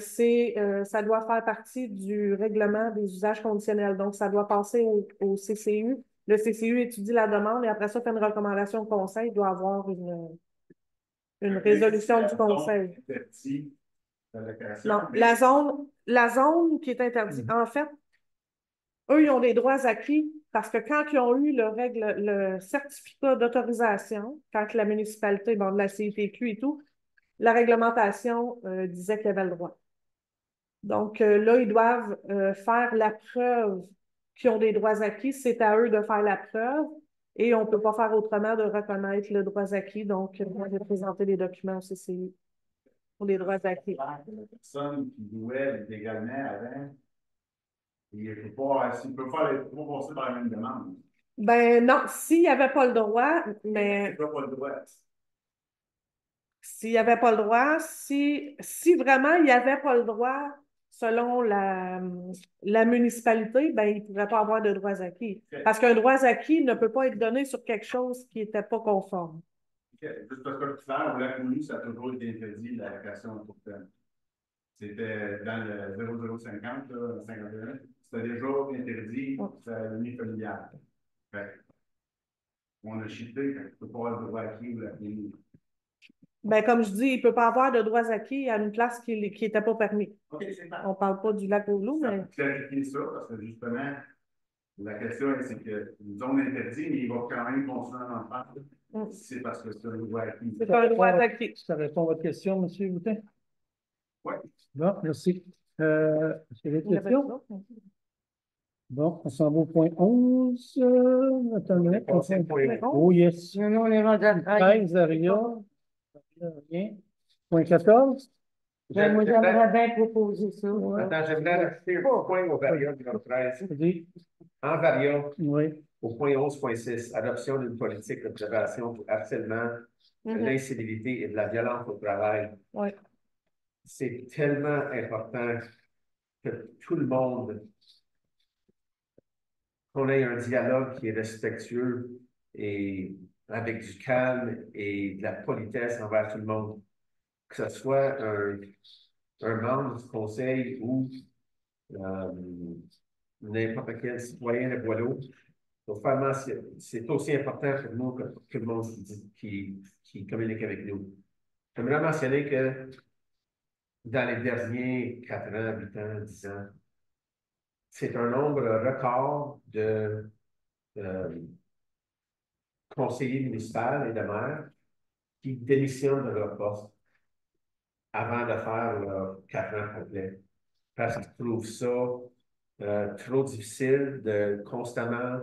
ça doit faire partie du règlement des usages conditionnels. Donc, ça doit passer au CCU. Le CCU étudie la demande et après ça, fait une recommandation au conseil. Il doit avoir une résolution du conseil. Non, la zone qui est interdite. En fait, eux, ils ont des droits acquis parce que quand ils ont eu le certificat d'autorisation, quand la municipalité, bon, de la CITQ et tout, la réglementation disait qu'ils avaient le droit. Donc là, ils doivent faire la preuve qu'ils ont des droits acquis. C'est à eux de faire la preuve et on ne peut pas faire autrement de reconnaître le droit acquis. Donc, on va présenter les documents au CCI pour les droits acquis. La personne qui louait légalement avant, il ne peut pas passer par la même demande. Ben non, s'il n'y avait pas le droit, mais. Il n'a pas le droit. S'il n'y avait pas le droit, si vraiment il n'y avait pas le droit, selon la municipalité, ben, il ne pourrait pas avoir de droits acquis. Okay. Parce qu'un droit acquis ne peut pas être donné sur quelque chose qui n'était pas conforme. Okay. Juste parce que tout à l'heure, au lac Moulou, ça a toujours été interdit, la location en court terme. C'était dans le 0050, 51, c'était déjà interdit, c'était unifamilial. On a shifté, il ne peut pas avoir de droit acquis au lac Moulou. Ben, comme je dis, il ne peut pas avoir de droits acquis à une place qui n'était pas permis. Okay, on ne parle pas du lac Moulou, mais. Ça peut clarifier ça, parce que justement, la question, c'est qu'une zone interdite, mais il va quand même continuer à en faire. C'est parce que c'est un droit acquis. C'est un droit acquis. Ça répond à votre question, M. Boutin? Oui. Bon, merci. Est-ce qu'il y a des questions? Bon, on s'en va au point 11. Attends une minute. Oh, yes. Non, on est rendu à 13, Aria. Rien. Point 14. Ben, moi, j'aimerais bien proposer ça. Attends, j'aimerais rajouter un point au Varia numéro 13. Vas-y. En Varia, Oui. au point 11.6, adoption d'une politique de prévention du harcèlement, de l'incivilité et de la violence au travail. Oui. C'est tellement important que tout le monde, qu'on ait un dialogue qui est respectueux et avec du calme et de la politesse envers tout le monde. Que ce soit un membre du conseil ou n'importe quel citoyen de Boileau. Donc, vraiment, c'est aussi important pour nous que tout le monde qui communique avec nous. J'aimerais mentionner que dans les derniers 4 ans, 8 ans, 10 ans, c'est un nombre record de conseillers municipaux et de maires qui démissionnent de leur poste avant de faire leurs 4 ans complets. Parce qu'ils trouvent ça trop difficile de constamment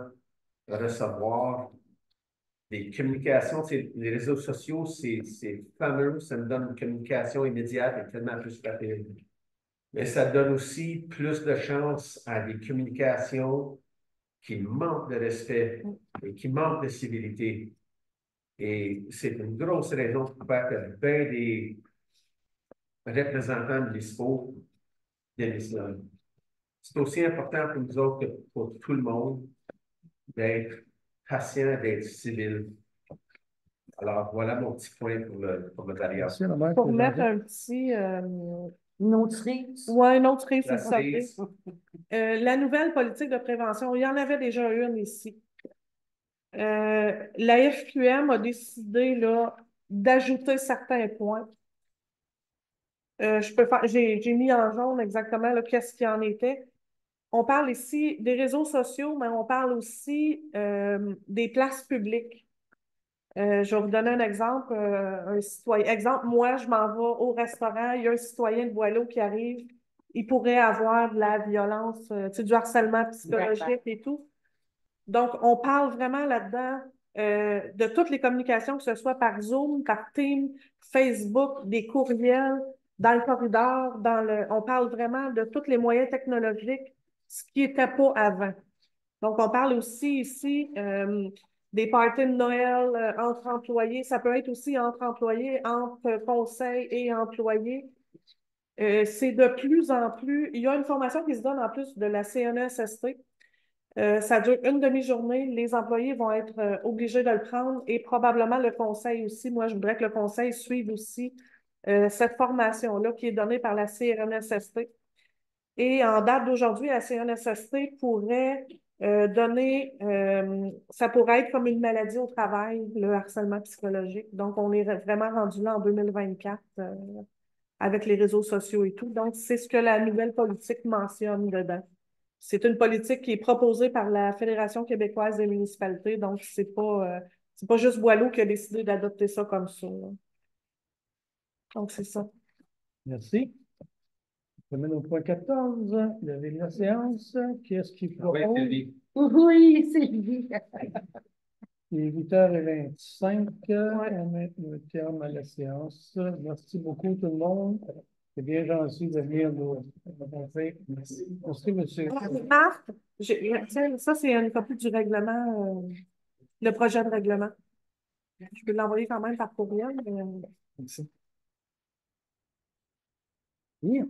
recevoir des communications. Les réseaux sociaux, c'est fameux, ça nous donne une communication immédiate et tellement plus rapide. Mais ça donne aussi plus de chance à des communications qui manquent de respect et qui manquent de civilité. Et c'est une grosse raison pour faire que bien des représentants municipaux démissionnent. C'est aussi important pour nous autres que pour tout le monde d'être patient, d'être civil. Alors, voilà mon petit point pour le variable. Merci, Robert. Pour mettre un petit... Une autre cerise. Oui, une autre cerise, La c'est ça. cerise. La nouvelle politique de prévention, il y en avait déjà une ici. La FQM a décidé là, d'ajouter certains points. J'ai mis en jaune exactement là, qu'est-ce qu'il en était. On parle ici des réseaux sociaux, mais on parle aussi des places publiques. Je vais vous donner un exemple. Un citoyen. Exemple, moi, je m'en vais au restaurant, il y a un citoyen de Boileau qui arrive, il pourrait avoir de la violence, du harcèlement psychologique et tout. Donc, on parle vraiment là-dedans de toutes les communications, que ce soit par Zoom, par Teams, Facebook, des courriels, dans le corridor, on parle vraiment de tous les moyens technologiques, ce qui n'était pas avant. Donc, on parle aussi ici des parties de Noël entre employés. Ça peut être aussi entre employés, entre conseils et employés. C'est de plus en plus... Il y a une formation qui se donne en plus de la CNESST. Ça dure une demi-journée. Les employés vont être obligés de le prendre et probablement le conseil aussi. Moi, je voudrais que le conseil suive aussi cette formation-là qui est donnée par la CNESST. Et en date d'aujourd'hui, la CNESST pourrait ça pourrait être comme une maladie au travail, le harcèlement psychologique. Donc, on est vraiment rendu là en 2024 avec les réseaux sociaux et tout. Donc, c'est ce que la nouvelle politique mentionne dedans. C'est une politique qui est proposée par la Fédération québécoise des municipalités. Donc, c'est pas juste Boileau qui a décidé d'adopter ça comme ça, là. Donc, c'est ça. Merci. Je mène au point 14. Il y avait la séance. Qu'est-ce qu'il propose? Oui, c'est lui. Il est 8h25. On met le terme à la séance. Merci beaucoup tout le monde. C'est bien gentil de venir nous rencontrer. Merci, monsieur. Marc, tiens, ça, c'est une copie du règlement, le projet de règlement. Je peux l'envoyer quand même par courriel. Merci. Bien.